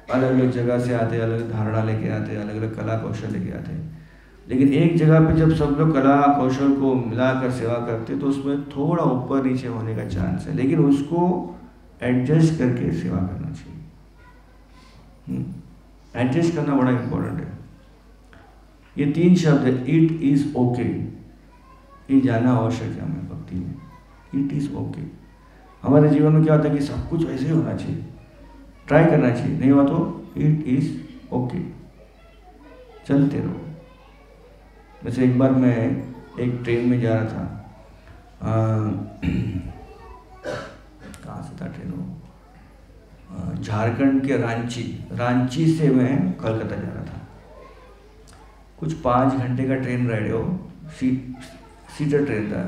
अलग जगह से आते हैं, अलग धारणा लेके आते हैं, अलग अलग कला कौशल लेके आते हैं, लेकिन एक जगह पे जब सब लोग कला कौशल को मिलाकर सेवा करते हैं तो उसमें थोड़ा ऊपर नीचे होने का चांस है, लेकिन उसको एडजस्ट करके सेवा करना चाहिए। एडजस्ट करना बड़ा इम्पोर्टेंट है। ये 3 शब्द है, इट इज़ ओके, ये जानना आवश्यक है हमें भक्ति में। It is okay. हमारे जीवन में क्या होता है कि सब कुछ वैसे ही होना चाहिए, ट्राई करना चाहिए, नहीं हुआ तो इट इज़ ओके, चलते रहो। वैसे एक बार मैं एक ट्रेन में जा रहा था, कहाँ से था ट्रेन वो, झारखंड के रांची से मैं कलकत्ता जा रहा था। कुछ 5 घंटे का ट्रेन राइड हो, सीटर ट्रेन था,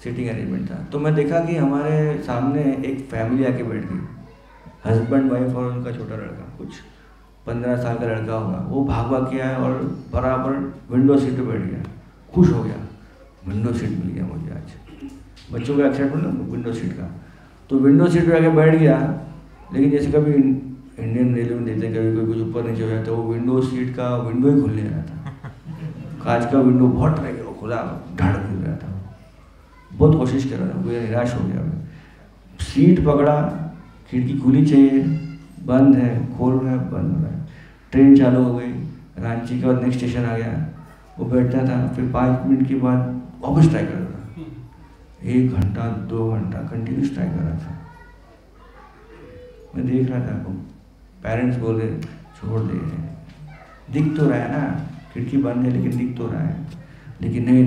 सीटिंग अरेंजमेंट था। तो मैं देखा कि हमारे सामने एक फैमिली आके बैठ गई, हस्बैंड वाइफ और उनका छोटा लड़का, कुछ 15 साल का लड़का होगा। वो भाग भाग के आया और बराबर विंडो सीट पे बैठ गया, खुश हो गया, विंडो सीट मिल गया मुझे आज। बच्चों का एक्साइटमेंट ना विंडो सीट का। तो विंडो सीट पे आके बैठ गया, लेकिन जैसे कभी इंडियन रेलवे में देते हैं कभी कोई कुछ ऊपर नीचे हो जाता है, वो विंडो सीट का विंडो ही खुलने रहा था, कांच का विंडो बहुत ट्राई किया, खुला ढाड़ खुल रहा था। बहुत कोशिश कर रहा था, वो निराश हो गया। सीट पकड़ा, खिड़की खुली चाहिए, बंद है, खोल रहा है, बंद हो रहा है। ट्रेन चालू हो गई, रांची के बाद नेक्स्ट स्टेशन आ गया, वो बैठता था, फिर 5 मिनट के बाद वापस ट्राई कर रहा था, 1 घंटा 2 घंटा कंटिन्यूस ट्राई कर रहा था। मैं देख रहा था, पेरेंट्स बोल रहे छोड़ दे, दिख तो रहा है ना, खिड़की बंद है लेकिन दिख तो रहा है, लेकिन नहीं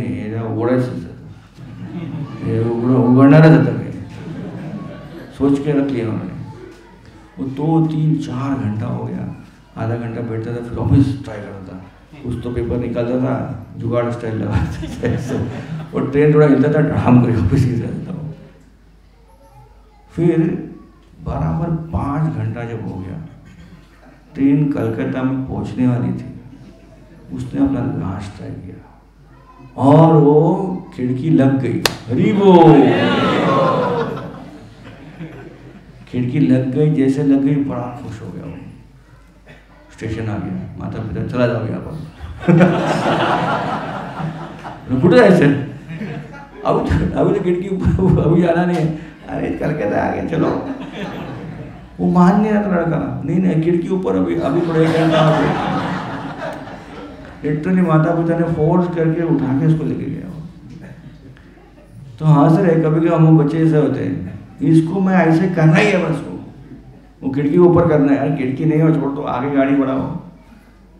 ये उगड़ना रहता था, सोच के रख लिया उन्होंने। वो 2 3 4 घंटा हो गया, आधा घंटा बैठता था, फिर वापस ट्राई करता था, कुछ तो पेपर निकालता था, जुगाड़ स्टाइल लगाता था, और ट्रेन थोड़ा हिलता था, ढाम कर वापस ही चलता हो। फिर बराबर 5 घंटा जब हो गया, ट्रेन कलकत्ता में पहुंचने वाली थी, उसने अपना लास्ट ट्राई किया और वो खिड़की लग गई। हरी बोल, खिड़की लग गई, जैसे लग गई बड़ा खुश हो गया वो। स्टेशन आ गया, माता पिता चला जाओ यहाँ पर रुक रहे सर, अभी तो खिड़की अभी जाना नहीं है, अरे कलकत्ता आ गया चलो। वो मान नहीं रहा था लड़का, नहीं खिड़की ऊपर अभी थोड़ा 1 घंटा। लिटरली माता पिता ने फोर्स करके उठा के उसको लेके गया। तो हाँ सर, कभी हम बच्चे ऐसे होते हैं, इसको मैं ऐसे करना ही है बस, वो खिड़की ऊपर करना है, यार खिड़की नहीं हो छोड़ दो, आगे गाड़ी बढ़ाओ।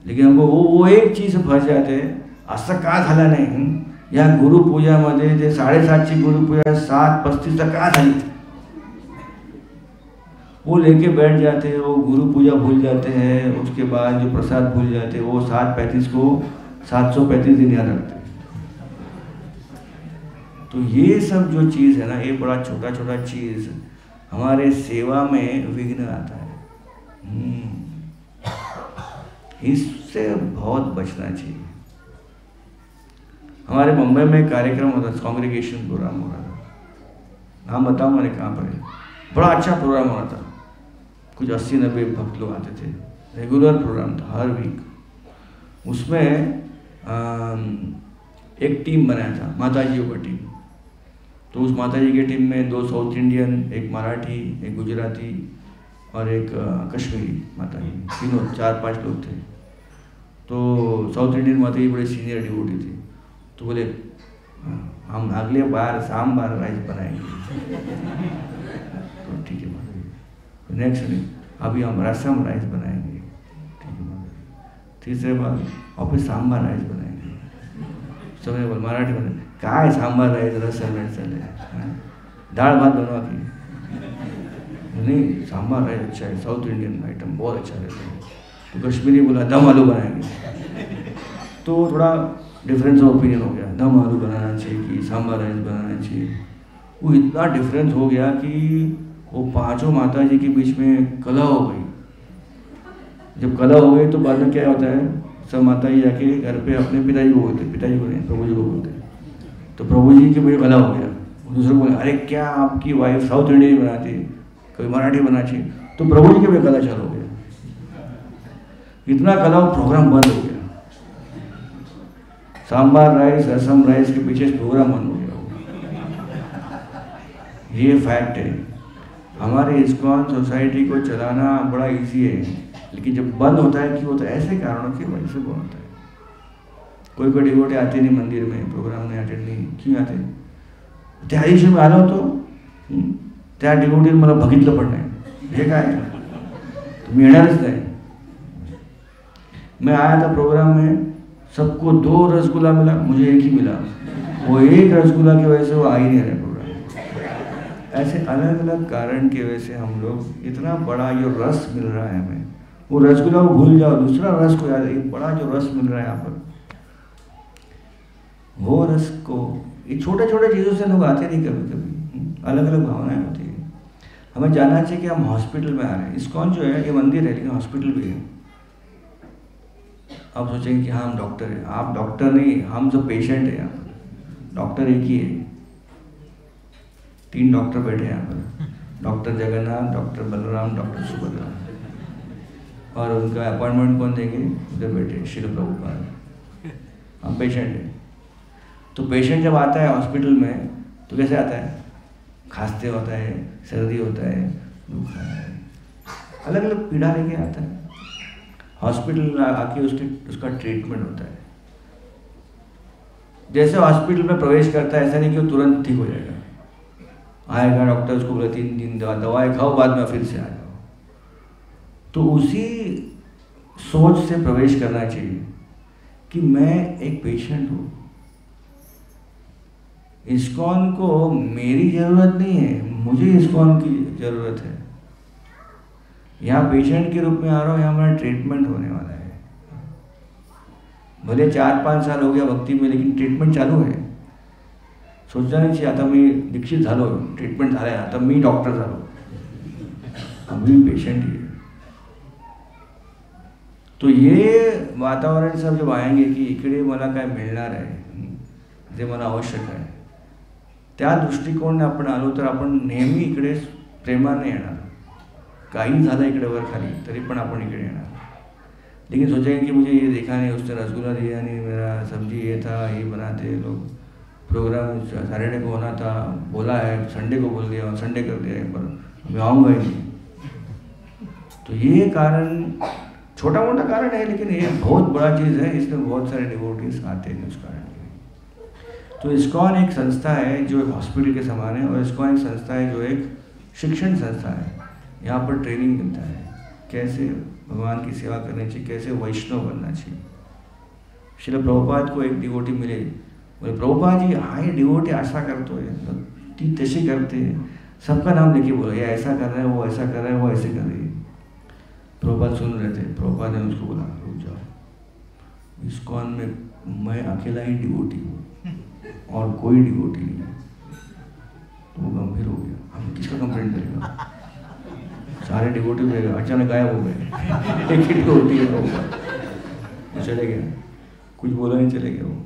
लेकिन हमको वो एक चीज फंस जाते, असं का झाला नाही, या गुरुपूजामध्ये ते 7:30ची गुरुपूजा 7:35 का झाली, वो लेके बैठ जाते हैं, वो गुरु पूजा भूल जाते हैं, उसके बाद जो प्रसाद भूल जाते हैं, वो 7:35 को 735 दिन याद रखते हैं। तो ये सब जो चीज़ है ना, ये बड़ा छोटा छोटा चीज़ हमारे सेवा में विघ्न आता है। इससे बहुत बचना चाहिए। हमारे मुंबई में एक कार्यक्रम होता था, कांग्रेगेशन प्रोग्राम हो रहा था, नाम बताऊँ मैंने कहाँ पर है, बड़ा अच्छा प्रोग्राम हो रहा था, कुछ 80-90 भक्त लोग आते थे, रेगुलर प्रोग्राम था हर वीक। उसमें एक टीम बनाया था, माताजियों का टीम। तो उस माताजी की टीम में 2 साउथ इंडियन, एक मराठी, एक गुजराती और एक कश्मीरी माताजी, तीनों 4-5 लोग थे। तो साउथ इंडियन माताजी बड़े सीनियर डिवोटी थी, तो बोले हम अगले बार सांभर राइस बनाएंगे। तो ठीक है माताजी। नेक्स्ट डे अभी हम रसम राइस बनाएंगे, ठीक है माताजी। तीसरे बार वापस सांभर राइस बनाएंगे। सबने बोल मराठी में काय सांभर राइस रसम राइस चले, दाल भात बनवा की नहीं, सांभर राइस अच्छा है, साउथ इंडियन आइटम बहुत अच्छा रहता है। तो कश्मीरी बोला दम आलू बनाएंगे। तो थोड़ा डिफरेंस ऑफ ओपिनियन हो गया, दम आलू बनाना चाहिए कि सांभर राइस बनाना चाहिए। वो इतना डिफरेंस हो गया कि वो 5 माता जी के बीच में कलह हो गई। जब कलह हो गई तो बाद में क्या होता है, सब माता जी जाके घर पे अपने पिताजी को बोलते, पिताजी को नहीं प्रभु जी को बोलते। तो प्रभु जी के बीच कलह हो गया, दूसरे को बोले अरे क्या आपकी वाइफ साउथ इंडियन बनाती, कभी मराठी बनाती। तो प्रभु जी के भी कलह चालू हो गया, इतना कलह प्रोग्राम बंद हो गया। सांभर राइस रसम राइस के पीछे प्रोग्राम बंद हो गया। ये फैक्ट है। हमारे इस्कॉन सोसाइटी को चलाना बड़ा इजी है, लेकिन जब बंद होता है, क्यों होता है, ऐसे कारणों की वजह से बंद होता है। कोई डिवोटी आते नहीं मंदिर में, प्रोग्राम नहीं अटेंड नहीं, क्यों आते, त्या दिवशी मी आलो होतो, त्या डिवोटी मला बघितलं पण नाही, हे काय तुम्ही येणारच नाही। मैं आया था प्रोग्राम में, सबको 2 रसगुल्ला मिला, मुझे 1 ही मिला। वो 1 रसगुल्ला की वजह से वो आ ही नहीं रहे प्रोग्राम। ऐसे अलग अलग कारण की वजह से हम लोग, इतना बड़ा जो रस मिल रहा है हमें, वो रसगुल्ला को भूल जाओ, दूसरा रस को याद है। बड़ा जो रस मिल रहा है यहाँ पर, वो रस को ये छोटे छोटे चीज़ों से लोग आते नहीं कभी कभी, अलग अलग भावनाएं होती है। हमें जानना चाहिए कि हम हॉस्पिटल में आ रहे हैं। इस्कॉन जो है ये मंदिर है लेकिन हॉस्पिटल भी है। आप सोचेंगे कि हाँ हम डॉक्टर हैं, आप डॉक्टर नहीं, हम सब पेशेंट हैं यहाँ पर। डॉक्टर एक ही है, 3 डॉक्टर बैठे हैं यहाँ पर, doctor Jagannath, doctor Balram, doctor Subhadra. और उनका अपॉइंटमेंट कौन देंगे? उधर बैठे श्रील प्रभुपाद। हम पेशेंट हैं। तो पेशेंट जब आता है हॉस्पिटल में तो कैसे आता है? खांसते होता है, सर्दी होता है, दुखता है, अलग अलग पीड़ा लेके आता है। हॉस्पिटल आके उसका ट्रीटमेंट होता है। जैसे हॉस्पिटल में प्रवेश करता है ऐसा नहीं कि वो तुरंत ठीक हो जाएगा। आएगा डॉक्टर, उसको बोला 3 दिन दवाई खाओ, बाद में फिर से आ जाओ। तो उसी सोच से प्रवेश करना चाहिए कि मैं एक पेशेंट हूँ। इस्कॉन को मेरी ज़रूरत नहीं है, मुझे इस्कॉन की ज़रूरत है। यहाँ पेशेंट के रूप में आ रहा हूँ, यहाँ हमारा ट्रीटमेंट होने वाला है। भले 4-5 साल हो गया भक्ति में, लेकिन ट्रीटमेंट चालू है। सोचना नहीं चाहिए आता मी दीक्षित झालो, ट्रीटमेंट झालं आहे, आता मी डॉक्टर झालो, अभी पेशेंट ही है। तो ये वातावरण सब जब आएंगे की इकडे मला काय मिळणार आहे, जे मला आवश्यक आहे, त्या दृष्टिकोनाने आपण आलो तर आपण नेहमी इकडे प्रेमाने येणार। काही झालं इकडे वर खाली तरी पण आपण इकडे येणार। लेकिन सोचेंगे कि मुझे ये देखा नहीं, उसने रसगुल्ला दिया नहीं, मेरा सब्जी ये था, ये बनाते लोग, प्रोग्राम सैटरडे को होना था, बोला है संडे को बोल दिया, संडे कर दिया, पर मैं आऊँगा ही नहीं। तो ये कारण छोटा मोटा कारण है, लेकिन ये बहुत बड़ा चीज़ है। इसमें बहुत सारे डिवोटीज आते हैं उस कारण के। तो इस्कॉन एक संस्था है जो एक हॉस्पिटल के समान है, और इस्कॉन एक संस्था है जो एक शिक्षण संस्था है। यहाँ पर ट्रेनिंग मिलता है कैसे भगवान की सेवा करनी चाहिए, कैसे वैष्णव बनना चाहिए। श्रील प्रभुपाद को एक डिवोटी मिले, बोले प्रभुपाद जी हाँ ये डिवोटी ऐसा करते है, ती तैसे करते हैं, सबका नाम लेके बोलो, ये ऐसा कर रहा है, वो ऐसा कर रहा है, वो ऐसे कर रही है। प्रभुपाद सुन रहे थे। प्रभुपाद ने उसको बोला रुक जाओ, इस्कॉन में मैं अकेला ही डिवोटी हूँ और कोई डिवोटी नहीं है। तो वो गंभीर हो गया, हम किसका कंप्लेंट करेगा, सारे डिवोटी अचानक गायब हो गए, एक ही डिवोटी है वो चले गया, कुछ बोला नहीं, चले गया वो।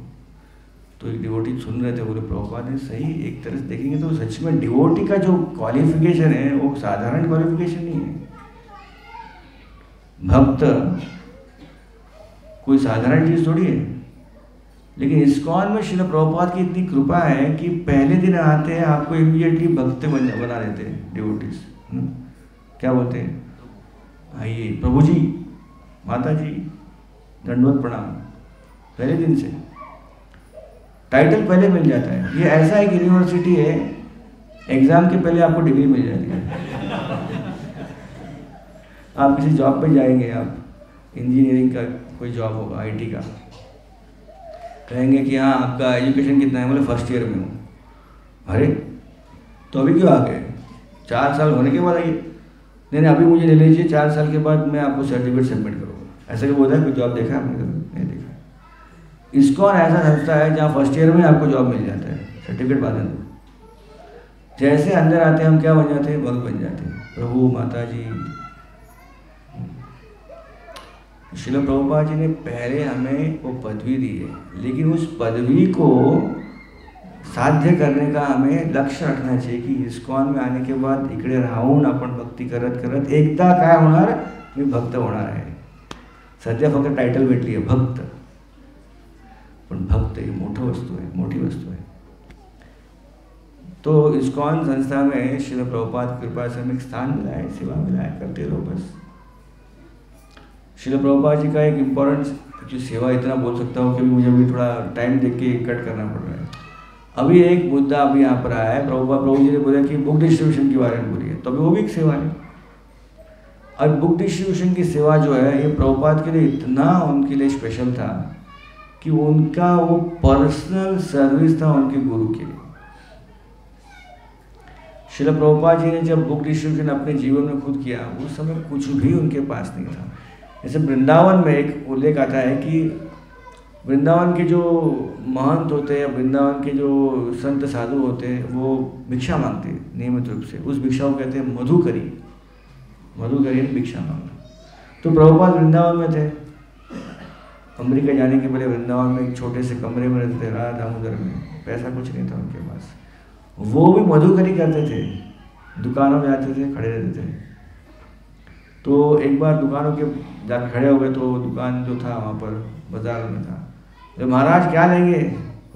तो एक डिवोटी सुन रहे थे, बोले प्रभुपाद ने सही, एक तरह से देखेंगे तो सच में डिवोटी का जो क्वालिफिकेशन है वो साधारण क्वालिफिकेशन नहीं है। भक्त कोई साधारण चीज थोड़ी है। लेकिन इस्कॉन में श्रील प्रभुपाद की इतनी कृपा है कि पहले दिन आते हैं आपको इमीडिएटली भक्त बना देते हैं डिवोटीज। क्या बोलते हैं, आइए प्रभु जी, माता जी, दंडवत प्रणाम, पहले दिन से टाइटल पहले मिल जाता है। ये ऐसा एक यूनिवर्सिटी है, एग्जाम के पहले आपको डिग्री मिल जाती है। आप किसी जॉब पे जाएंगे, आप इंजीनियरिंग का कोई जॉब होगा, आईटी का, कहेंगे कि हाँ आपका एजुकेशन कितना है, बोले फर्स्ट ईयर में हूँ। अरे तो अभी क्यों आ गए, 4 साल होने के बाद आइए। नहीं अभी मुझे ले लीजिए, 4 साल के बाद मैं आपको सर्टिफिकेट सबमिट करूँगा। ऐसा क्यों बोलता है, कोई जॉब देखा है आपने कभी? नहीं देखा। इस्कॉन ऐसा संस्था है जहाँ फर्स्ट ईयर में आपको जॉब मिल जाता है, सर्टिफिकेट बाद में। जैसे अंदर आते हैं हम क्या बन जाते हैं, भक्त बन जाते हैं, प्रभु माता जी। श्रील प्रभुपाद जी ने पहले हमें वो पदवी दी है, लेकिन उस पदवी को साध्य करने का हमें लक्ष्य रखना चाहिए कि इस्कॉन में आने के बाद इकडे राहून आपण भक्ती करत करत एकदा काय होणार, मी भक्त होणार आहे। सध्या फक्त टायटल भेटली आहे भक्त, पण भक्त ही मोठी वस्तू है, मोठी वस्तू है। तो इस्कॉन संस्था में श्रील प्रभुपाद की कृपा से हमें एक स्थान मिला है, सेवा मिला है, करते रहो बस। श्रील प्रभुपाद जी का एक इम्पोर्टेंट जो सेवा इतना बोल सकता हूँ कि मुझे अभी थोड़ा टाइम देख के कट करना पड़ रहा है। अभी एक मुद्दा अभी यहाँ पर आया है, प्रभु जी ने बोला कि बुक डिस्ट्रीब्यूशन के बारे में बोलिए, तो अभी वो भी एक सेवा है। और बुक डिस्ट्रीब्यूशन की सेवा जो है ये प्रभुपाद के लिए इतना उनके लिए स्पेशल था कि उनका वो पर्सनल सर्विस था उनके गुरु के लिए। श्रील प्रभुपाद जी ने जब बुक डिस्ट्रीब्यूशन अपने जीवन में खुद किया, उस समय कुछ भी उनके पास नहीं था। जैसे वृंदावन में एक उल्लेख आता है कि वृंदावन के जो महंत होते हैं या वृंदावन के जो संत साधु होते हैं वो भिक्षा मांगते हैं नियमित रूप से। उस भिक्षा को कहते हैं मधुकरी। मधुकरी भिक्षा मांगना। तो प्रभुपाद वृंदावन में थे। अमेरिका जाने के पहले वृंदावन में एक छोटे से कमरे में रहते थे, राधा दामोदर में। पैसा कुछ नहीं था उनके पास। वो भी मधुकरी करते थे, दुकानों में जाते थे, खड़े रहते थे। तो एक बार दुकानों के जाके खड़े हो गए तो दुकान जो था वहाँ पर बाजार में था। तो महाराज क्या लेंगे?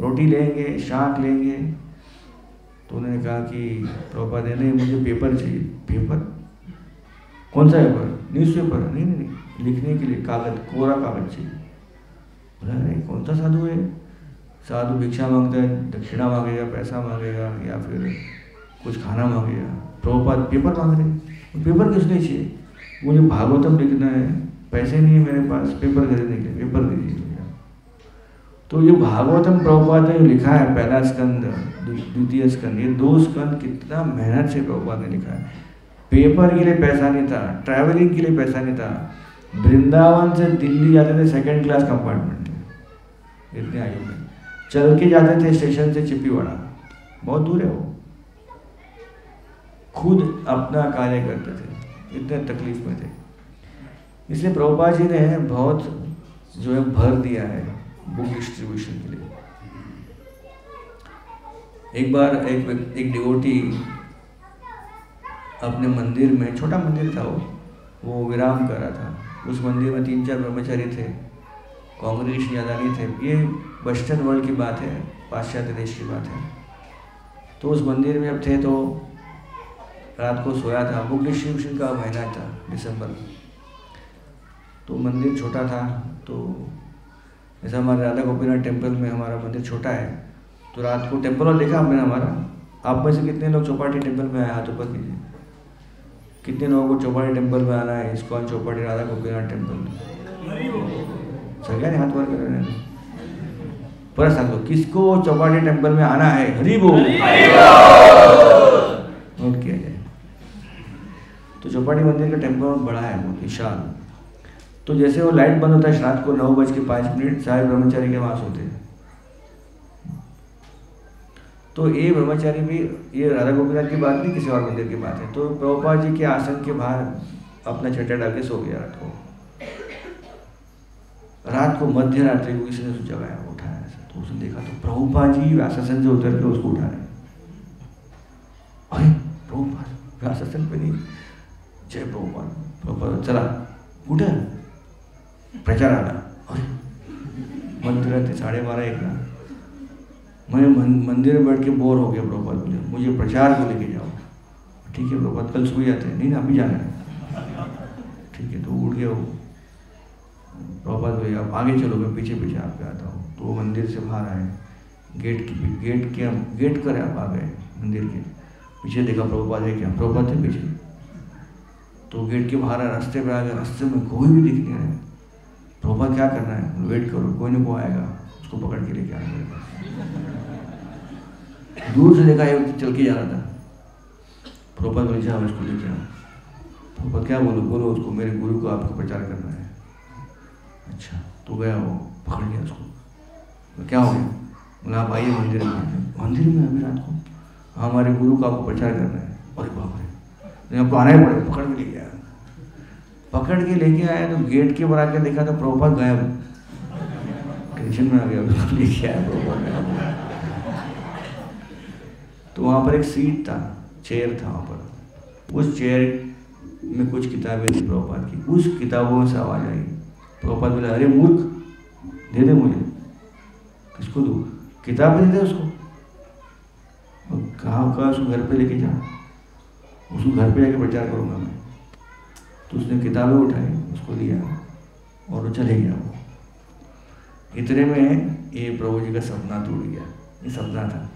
रोटी लेंगे, शाक लेंगे? तो उन्होंने कहा कि प्रभुपाद नहीं, मुझे पेपर चाहिए। पेपर? कौन सा पेपर? न्यूज़पेपर? नहीं नहीं नहीं, लिखने के लिए कागज, कोरा कागज चाहिए। बोला नहीं, कौन सा साधु है? साधु भिक्षा मांगता है, दक्षिणा मांगेगा, पैसा मांगेगा या फिर कुछ खाना मांगेगा। प्रभुपाद पेपर मांग रहे। पेपर किस लिए चाहिए? मुझे भागवतम लिखना है, पैसे नहीं है मेरे पास पेपर खरीदने के लिए, पेपर दीजिए भैया। तो ये भागवतम प्रभुपाद ने लिखा है, पहला स्कंद, द्वितीय स्कंद, ये 2 स्कंद कितना मेहनत से प्रभुपाद ने लिखा है। पेपर के लिए पैसा नहीं था, ट्रैवलिंग के लिए पैसा नहीं था। वृंदावन से दिल्ली जाते थे 2nd क्लास कंपार्टमेंट में, इतने आयु में। चल के जाते थे स्टेशन से चिप्पीवाड़ा, बहुत दूर है वो। खुद अपना कार्य करते थे, इतने तकलीफ में थे। इसलिए प्रभुपाद जी ने बहुत जो है भर दिया है बुक डिस्ट्रीब्यूशन के लिए। एक बार एक डिवोटी अपने मंदिर में, छोटा मंदिर था वो विराम कर रहा था। उस मंदिर में 3-4 ब्रह्मचारी थे, कांग्रेस ज़्यादा नहीं थे। ये वेस्टर्न वर्ल्ड की बात है, पाश्चात्य देश की बात है। तो उस मंदिर में अब थे तो रात को सोया था। बुक डिस्ट्रीब्यूशन का महीना था, दिसंबर। तो मंदिर छोटा था, तो जैसा हमारे राधा गोपीनाथ टेम्पल में हमारा मंदिर छोटा है, तो रात को टेम्पल और देखा आपने हमारा। आप में से कितने लोग चौपाटी टेम्पल में आए? हाथ ऊपर कीजिए। कितने लोगों को चौपाटी टेम्पल में आना है? इस्कॉन चौपाटी राधा गोपीनाथ टेम्पल सगळ्यांनी हाथ वर करा। परत सांगतो, किसको चौपाटी टेम्पल में आना है? हरि बोल। नोट किया जाए। तो चौपाटी मंदिर का टेम्पल बड़ा है, बहुत विशाल। तो जैसे वो लाइट बंद होता है रात को 9:05 सारे ब्रह्मचारी के वहाँ सोते हैं। तो ये ब्रह्मचारी भी, ये राधा गोपीनाथ की बात नहीं, किसी और मंदिर की बात है। तो प्रभुपाद जी के आसन के बाहर अपना चट्टा डाल के सो गया रात को। रात को मध्य रात्रि को किसी ने जगाया, उठाया ऐसा। तो उसने देखा तो प्रभुपाद जी व्यासासन से उतर के उसको उठा रहे। अरे प्रभुपाद व्यासासन पे नहीं, जय प्रभुपाद। प्रभुपाद चला, कुठे प्रचार आला। अरे मध्य रात्रि 12:30-1 मैं मंदिर में बैठ के बोर हो गया। प्रभुपाद बोले मुझे प्रचार को लेके जाओ। ठीक है प्रभुपाद, कल सुबह जाते हैं। नहीं ना, अभी जाना है। ठीक है। तो उठ गया वो। प्रभुपाद बोले आप आगे चलो, मैं पीछे पीछे आपके आता हूँ। तो वो मंदिर से बाहर आए, गेट कर आप आ गए मंदिर के पीछे। देखा प्रभुपाद है क्या? प्रभुपाद थे पीछे। तो गेट के बाहर रास्ते पे आ गए। रास्ते में कोई भी दिख नहीं रहा। प्रभुपाद क्या करना है? वेट करो, कोई ना कोई आएगा, उसको पकड़ के लेके आना मेरे पास। दूर से देखा ये चल के जा रहा था। प्रभुपाद बोले जाओ उसको लेके आओ। प्रभुपाद क्या बोलो? बोलो उसको मेरे गुरु को आपको प्रचार करना है। अच्छा। तो गया वो, पकड़ लिया उसको। तो क्या हो गया? बोला आप आइए मंदिर में। मंदिर में अभी रात को? हमारे गुरु का आपको प्रचार करना है। अरे बाप रे, आपको आना ही पड़ेगा। पकड़ के लेके आया। पकड़ के लेके आया तो गेट के बाहर आके देखा तो प्रभुपाद गायब। टेंशन में आ गया, लेके आया प्रभुपाद। तो वहाँ पर एक सीट था, चेयर था वहाँ पर। उस चेयर में कुछ किताबें थी प्रभुपाद की। उस किताबों से आवाज़ आई। प्रभुपाद बोले अरे मूर्ख, दे दे मुझे। किसको दूँ? किताबें दे दे उसको। कहाँ उसको घर पे लेके जा, उसको घर पे जाके प्रचार करूँगा मैं। तो उसने किताबें उठाई, उसको दिया और वो चले गया। वो इतने में ये प्रभु जी का सपना टूट गया। ये सपना था,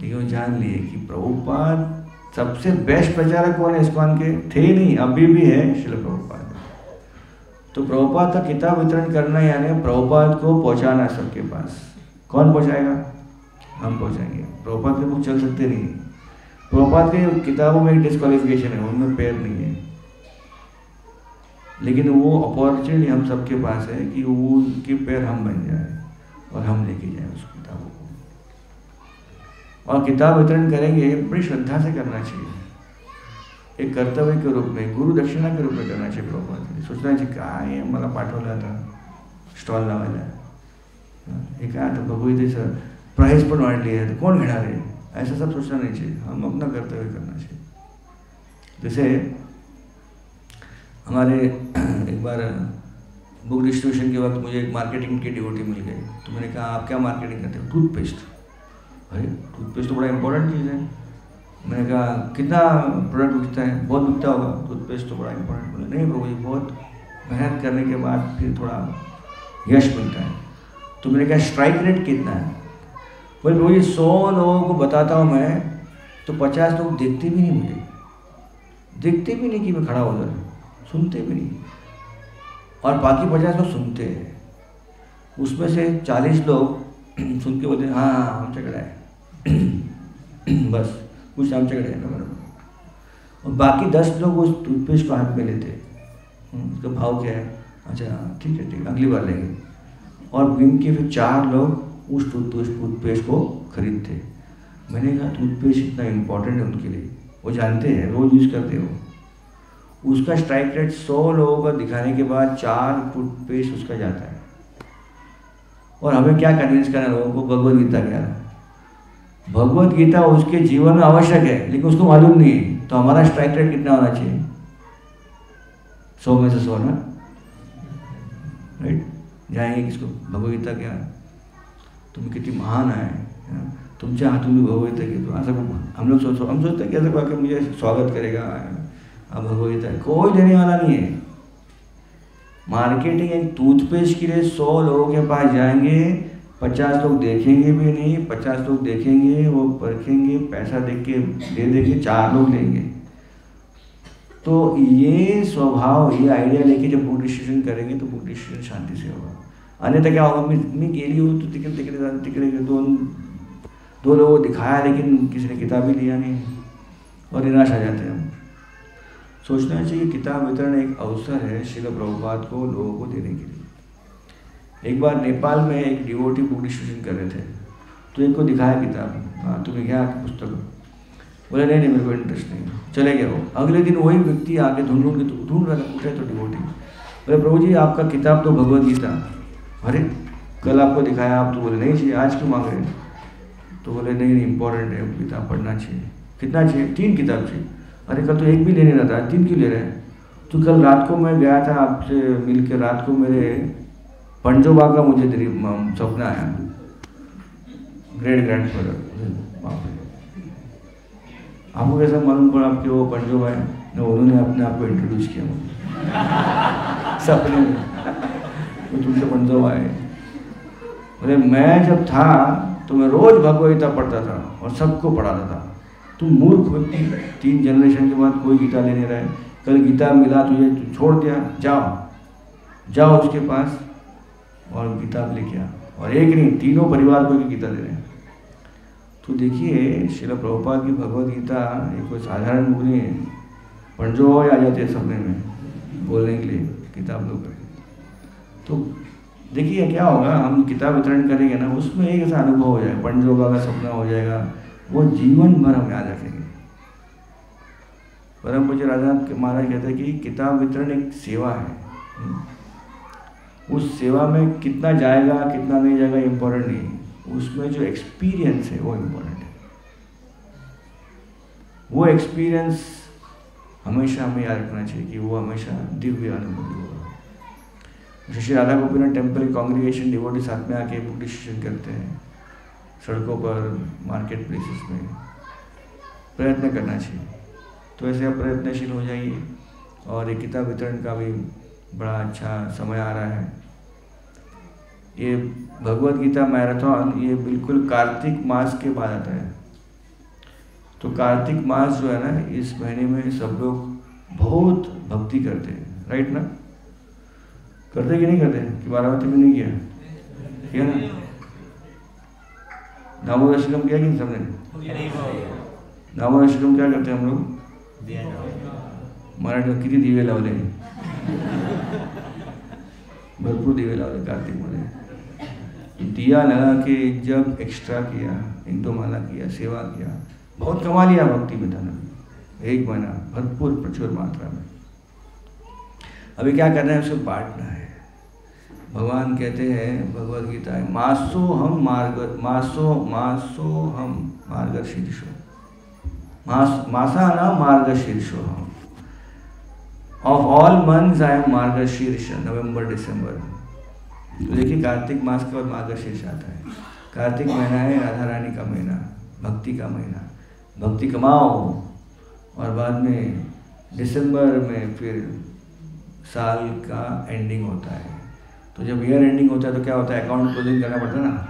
लेकिन वो जान लिए कि प्रभुपाद सबसे बेस्ट प्रचारक कौन है इस्कॉन के? थे नहीं, अभी भी है श्रील प्रभुपाद। तो प्रभुपाद का किताब वितरण करना यानी प्रभुपाद को पहुंचाना सबके पास। कौन पहुंचाएगा? हम पहुंचाएंगे। प्रभुपाद के बुक चल सकते नहीं। प्रभुपाद के किताबों में एक डिस्क्वालिफिकेशन है, उनमें पैर नहीं है। लेकिन वो अपॉर्चुनिटी हम सबके पास है कि वो उनके पैर हम बन जाए और हम लेके जाए उस किताबों को। और किताब वितरण करेंगे बड़ी श्रद्धा से करना चाहिए, एक कर्तव्य के रूप में, गुरु दक्षिणा के रूप में करना चाहिए। प्रभुपाद सोचना चाहिए काय मला पाठवलं आता स्टॉल लावायला, हे काय आता भगवद्गीतेचं प्राइस पण वाढली आहे तर कोण घेणार आहे, ऐसा सब सोचना नहीं चाहिए। हम अपना कर्तव्य करना चाहिए। जैसे हमारे एक बार बुक डिस्ट्रीब्यूशन के वक्त मुझे एक मार्केटिंग की ड्यूटी मिल गई, तो मैंने कहा आप क्या मार्केटिंग करते हो? टूथपेस्ट। अरे टूथपेस्ट तो बड़ा इंपॉर्टेंट चीज़ है। मैंने कहा कितना प्रोडक्ट बिकता है? बहुत बिकता होगा, टूथपेस्ट तो बड़ा इंपॉर्टेंट। बोले नहीं प्रभु जी, बहुत मेहनत करने के बाद फिर थोड़ा यश मिलता है। तो मैंने कहा स्ट्राइक रेट कितना है? बोले प्रभु जी 100 लोगों को बताता हूँ मैं तो 50 लोग देखते भी नहीं, मुझे देखते भी नहीं कि मैं खड़ा उधर, सुनते भी नहीं, और बाकी 50 लोग सुनते हैं। उसमें से 40 लोग सुन के बोलते हैं हाँ हाँ आमच्याकडे आहे बस कुछ आमच्याकडे आहे ना बराबर। और बाकी 10 लोग उस टूथपेस्ट को हाथ में लेते, उसका भाव क्या है, अच्छा ठीक है अगली बार लेंगे। और गिन के फिर 4 लोग उस टूथपेस्ट को खरीदते। मैंने कहा टूथपेस्ट इतना इम्पोर्टेंट है उनके लिए, वो जानते हैं, रोज़ यूज़ करते हो। उसका स्ट्राइक रेट 100 लोगों का दिखाने के बाद 4 टूथपेस्ट उसका जाता है। और हमें क्या कन्विंस करना लोगों को? भगवद गीता क्या है? भगवद गीता उसके जीवन में आवश्यक है, लेकिन उसको मालूम नहीं है। तो हमारा स्ट्राइक रेट कितना होना चाहिए? 100 में से 100 ना, राइट? जाएंगे किसको भगवद गीता क्या, तुम्ही किती महान आहे, तुमच्या हातून भी भगवद्गीता घेतो, असं हम सोचते हैं कि ऐसा कोई मुझे स्वागत करेगा अब भगवद्गीता, कोई देने वाला नहीं है। मार्केटिंग एक टूथपेस्ट के लिए 100 लोगों के पास जाएंगे, 50 लोग देखेंगे भी नहीं, 50 लोग देखेंगे, वो परखेंगे, पैसा दे देंगे, 4 लोग लेंगे। तो ये स्वभाव, ये आइडिया लेके जब बुक डिस्ट्रीब्यूशन करेंगे तो बुक डिस्ट्रीब्यूशन शांति से होगा। अन्यथा क्या होगा, मैं गेली हूँ तो तिकडे 2 लोगों को दिखाया लेकिन किसी ने किताब ही लिया नहीं और निराश आ जाते हैं हम। सोचना चाहिए किताब वितरण एक अवसर है श्रील प्रभुपाद को लोगों को देने के लिए। एक बार नेपाल में एक डिवोटी बुक डिस्ट्रीब्यूशन कर रहे थे, तो एक को दिखाया किताब, हाँ तुम्हें क्या पुस्तक? बोले नहीं मेरे को इंटरेस्ट नहीं, चले गए वो। अगले दिन वही व्यक्ति आके ढूंढ रहा था, पूछे तो डिवोटी, बोले प्रभु जी आपका किताब तो भगवद गीता, अरे कल आपको दिखाया, आप तो बोले नहीं चाहिए, आज क्यों मांग रहे? तो बोले नहीं इम्पोर्टेंट है, किताब पढ़ना चाहिए। कितना चाहिए? 3 किताब चाहिए। अरे कल तो 1 भी लेने रहा था, 3 क्यों ले रहे हैं? तो कल रात को मैं गया था आपसे मिल के, रात को मेरे पंजोबा का मुझे सपना आया, ग्रेट ग्रैंडफादर। आपको कैसा मालूम पड़ा आपके वो पंजोबा है? उन्होंने अपने आप को इंट्रोड्यूस किया मुझे सपने में, तो तुमसे पंजोबा है। बोले मैं जब था तो मैं रोज भगवद्गीता पढ़ता था और सबको पढ़ाता था। तुम मूर्ख व्यक्ति, 3 जनरेशन के बाद कोई गीता लेने रहे, कल गीता मिला तुझे, तू छोड़ दिया, जाओ उसके पास और किताब लेके आ। और एक नहीं, तीनों परिवार को गीता दे रहे हैं। तो देखिए श्रील प्रभुपाद की भगवद गीता एक कोई साधारण बुक नहीं है, पंजो आ जाते हैं सपने में बोलने के लिए किताब लो करके। तो देखिए क्या होगा, हम किताब वितरण करेंगे ना, उसमें एक ऐसा अनुभव हो जाएगा, पंजोबा का सपना हो जाएगा, वो जीवन भर हम याद रखेंगे। परम पूज्य राजानाथ महाराज कहते हैं कि किताब वितरण एक सेवा है, उस सेवा में कितना जाएगा कितना नहीं जाएगा इम्पोर्टेंट नहीं, उसमें जो एक्सपीरियंस है वो इम्पोर्टेंट है। वो एक्सपीरियंस हमेशा हमें याद रखना चाहिए कि वो हमेशा दिव्य अनुभूति होगा। Shri Radha Gopinath temple congregation devotee साथ में आके बुक डिस्ट्रीब्यूशन करते हैं, सड़कों पर, मार्केट प्लेसेस में प्रयत्न करना चाहिए। तो ऐसे आप प्रयत्नशील हो जाइए। और ये किताब वितरण का भी बड़ा अच्छा समय आ रहा है। ये भगवद गीता मैराथन ये बिल्कुल कार्तिक मास के बाद आता है। तो कार्तिक मास जो है ना, इस महीने में सब लोग बहुत भक्ति करते हैं, राइट ना? करते कि नहीं करते? कि बारामती में नहीं किया ना? नामोदर्शकम किया कि सबने? नामोदर्शकम क्या करते हैं हम लोग? मराठी में किती दिवे लावले, भरपूर दिवे लावले कार्तिकमध्ये। दिया लगा के जब एक्स्ट्रा किया, 1-2 माला किया, सेवा किया, बहुत कमा लिया भक्ति में धन, 1 महीना भरपूर प्रचुर मात्रा में। अभी क्या करना है, उसको बांटना है। भगवान कहते हैं भगवद गीता है, मासो हम मार्गशीर्षो, मासा ना मार्गशीर्षो हम, of all months I am Margashirsha, नवंबर दिसंबर। तो देखिए कार्तिक मास के बाद मार्गशीर्ष आता है। कार्तिक महीना है राधा रानी का महीना, भक्ति का महीना, भक्ति कमाओ, और बाद में दिसंबर में फिर साल का एंडिंग होता है। तो जब ईयर एंडिंग होता है तो क्या होता है, अकाउंट क्लोजिंग करना पड़ता है ना।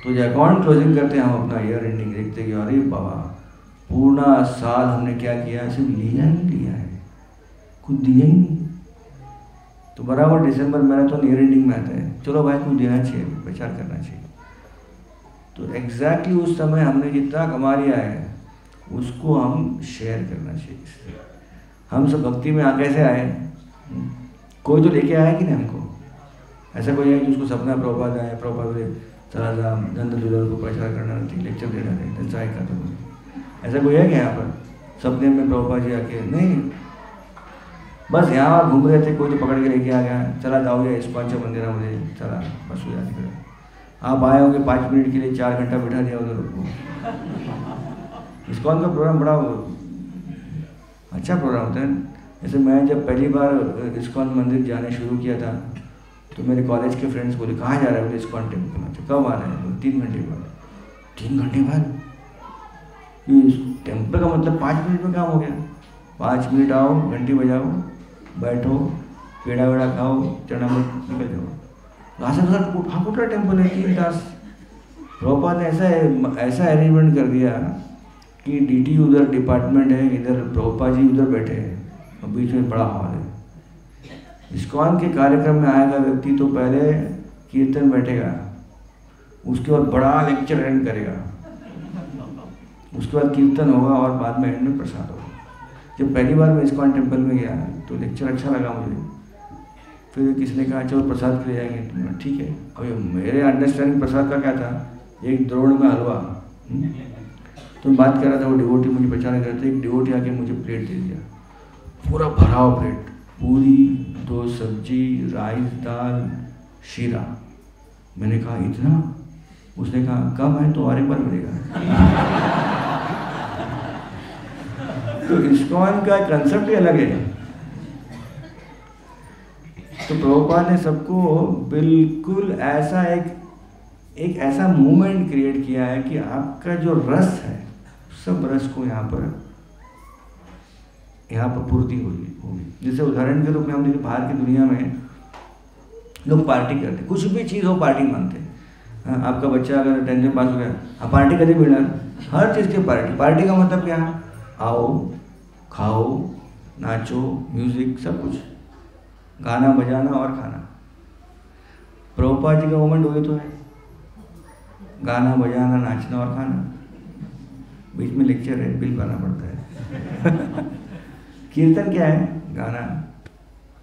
तो जब अकाउंट क्लोजिंग करते हैं हम अपना ईयर एंडिंग देखते हैं कि अरे बाबा पूरा साल हमने क्या किया, सिर्फ लिया ही लिया है, कुछ दिया ही नहीं। तो बराबर दिसंबर मैराथन ईयर एंडिंग में आता है, चलो भाई कुछ देना चाहिए, प्रचार करना चाहिए। तो एग्जैक्टली उस समय हमने जितना कमा लिया है उसको हम शेयर करना चाहिए। हम सब भक्ति में कैसे आए, कोई तो लेके आया कि नहीं हमको। ऐसा कोई है कि उसको सपना प्रभुपाद आया, प्रभुपाद बोले चला जा नंद दुलाल को प्रचार करना नहीं, लेक्चर देना नहीं, दंसाई का। तो ऐसा कोई है क्या यहाँ पर सपने में प्रभुपाद जी आके? नहीं, बस यहाँ घूम रहे थे, कोई तो पकड़ के लेके आ गया, चला जाओ या इस्कॉन मंदिरामध्ये, चला बस हो जाने। आप आए होंगे 5 मिनट के लिए, 4 घंटा बिठा दिया उधर को। इस्कॉन का प्रोग्राम बड़ा अच्छा प्रोग्राम होता है। जैसे मैं जब पहली बार इस्कॉन मंदिर जाने शुरू किया था तो मेरे कॉलेज के फ्रेंड्स बोले कहाँ जा रहे हो, बोले इस्कॉन टेम्पल में। कब आ रहे हैं? 3 घंटे बाद। 3 घंटे बाद टेम्पल का मतलब 5 मिनट में काम हो गया। 5 मिनट आओ, घंटी बजाओ, बैठो, पेड़ा वेड़ा खाओ, चना मत निकल जाओ। हाँ कुछ टेम्पल है 3 तास। प्रभुपाद ने ऐसा अरेंजमेंट कर दिया कि डीटी उधर डिपार्टमेंट है, इधर प्रभुपाद जी उधर बैठे हैं और बीच में बड़ा हॉल है। इस्कॉन के कार्यक्रम में आएगा व्यक्ति तो पहले कीर्तन बैठेगा, उसके बाद बड़ा लेक्चर एंड करेगा, उसके बाद कीर्तन होगा और बाद में एंड में प्रसाद होगा। जब पहली बार मैं इस्कॉन टेम्पल में गया तो लेक्चर अच्छा लगा मुझे। फिर किसी ने कहा चलो प्रसाद के लिए जाएंगे, तो ठीक है। अभी मेरे अंडरस्टैंडिंग प्रसाद का क्या था, एक द्रोण में हलवा। तो बात कर रहा था, वो डिवोटी मुझे पहचान कर रहे थे। एक डिवोटी आके मुझे प्लेट दे दिया, पूरा भरा हुआ प्लेट, पूरी, 2 सब्जी, राइस, दाल, शीरा। मैंने कहा इतना? उसने कहा कम है तो और एक बार मिलेगा। तो इस्कॉन का कंसेप्ट ही अलग है। तो प्रभुपाद ने सबको बिल्कुल ऐसा एक ऐसा मूवमेंट क्रिएट किया है कि आपका जो रस है सब रस को यहाँ पर पूर्ति होगी। जैसे उदाहरण के रूप में हम देखिए बाहर की दुनिया में लोग पार्टी करते, कुछ भी चीज़ हो पार्टी मांगते हैं। आपका बच्चा अगर 10th पास हो गया, हाँ पार्टी कभी मिला, हर चीज़ की पार्टी का मतलब क्या? आओ, खाओ, नाचो, म्यूजिक, सब कुछ, गाना बजाना और खाना। प्रभुपाद जी का मोमेंट वही तो है, गाना बजाना, नाचना और खाना। बीच में लेक्चर है, बिल भरना पड़ता है। कीर्तन क्या है? गाना,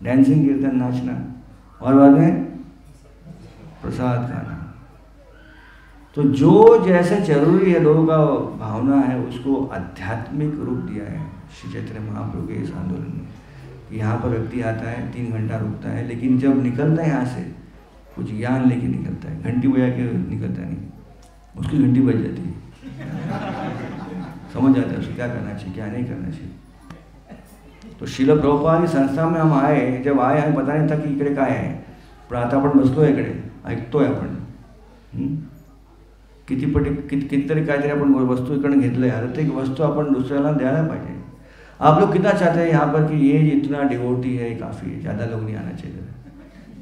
डांसिंग कीर्तन, नाचना, और बाद में प्रसाद खाना। तो जो जैसे जरूरी है लोगों का भावना है उसको आध्यात्मिक रूप दिया है श्री चैतन्य महाप्रभु के इस आंदोलन में। यहाँ पर व्यक्ति आता है, 3 घंटा रुकता है, लेकिन जब निकलता है यहाँ से कुछ ज्ञान लेके निकलता है। घंटी बजा के निकलता नहीं, उसकी घंटी बज जाती है, समझ जाता है उसको क्या करना चाहिए क्या नहीं करना चाहिए। तो शिल प्रभुपाद की संस्था में हम आए, जब आए हमें पता नहीं था की इकडे काय आहे, पण आता आपण बसलोय इकडे, ऐकतोय आपण कितीतरी काहीतरी आपण वस्तू इकडे घेतलंय, आता ते वस्तू आपण दुसऱ्याला द्यायला पाहिजे। आप लोग कितना चाहते हैं यहाँ पर कि ये जितना डिवोटी है काफ़ी है, ज़्यादा लोग नहीं आना चाहिए,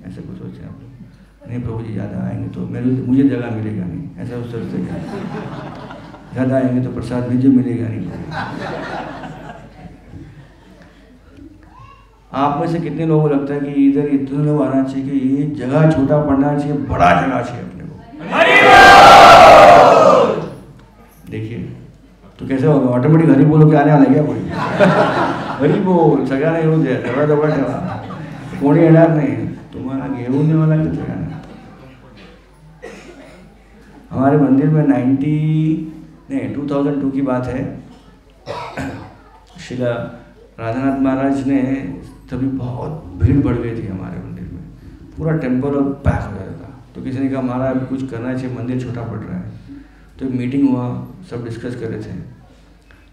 ऐसे कुछ सोचते हैं आप लोग। नहीं प्रभु जी ज़्यादा आएंगे तो मुझे जगह मिलेगा नहीं, ऐसा उस सोचते क्या, ज़्यादा आएंगे तो प्रसाद मुझे मिलेगा नहीं। आप में से कितने लोगों को लगता है कि इधर इतने लोग आना चाहिए कि ये जगह छोटा पड़ना चाहिए, बड़ा जगह चाहिए अपने को? देखिए तो कैसे होगा, ऑटोमेटिक हरी बोलो के आने वाला क्या कोई? हरी बोल सगळ्यांना येऊ द्या, जवळ जवळ ठेवा। कोणी येणार नाही, तुम्हाला घेऊन येवाला किती जाना। हमारे मंदिर में 2002 की बात है, शिला राधानाथ महाराज ने तभी बहुत भीड़ बढ़ गई थी हमारे मंदिर में, पूरा टेम्पल और पैक हो गया था। तो किसी ने कहा महाराज कुछ करना चाहिए, मंदिर छोटा पड़ रहा है। तो एक मीटिंग हुआ, सब डिस्कस कर रहे थे।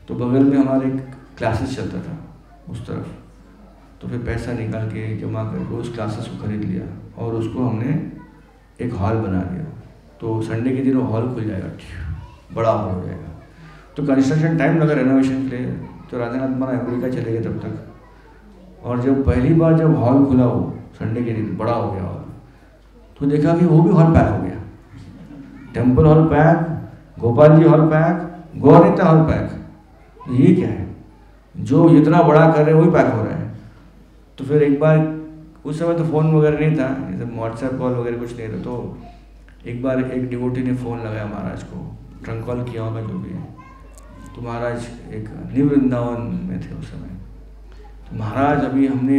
तो बगल में हमारे क्लासेस चलता था उस तरफ, तो फिर पैसा निकाल के जमा कर उस क्लासेस को खरीद लिया और उसको हमने एक हॉल बना दिया। तो संडे के दिन वो हॉल खुल जाएगा, बड़ा हॉल हो जाएगा। तो कंस्ट्रक्शन टाइम लगा रेनोवेशन के लिए, तो राधानाथ महाराज अमेरिका चले गए तब तक। और जब पहली बार जब हॉल खुला वो संडे के दिन, बड़ा हो गया हॉल, तो देखा कि वो भी हॉल पैक हो गया। Temple hall pack, Gopal ji hall pack, गौरनीता hall pack. ये क्या है, जो जितना बड़ा कर रहे हैं वही पैक हो रहा है। तो फिर एक बार, उस समय तो फ़ोन वगैरह नहीं था, जैसे व्हाट्सएप कॉल वगैरह कुछ नहीं था। तो एक बार एक डिवोटी ने फ़ोन लगाया महाराज को, ट्रंक कॉल किया होगा जो भी है। तो महाराज एक न्यू वृंदावन में थे उस समय। तो महाराज अभी हमने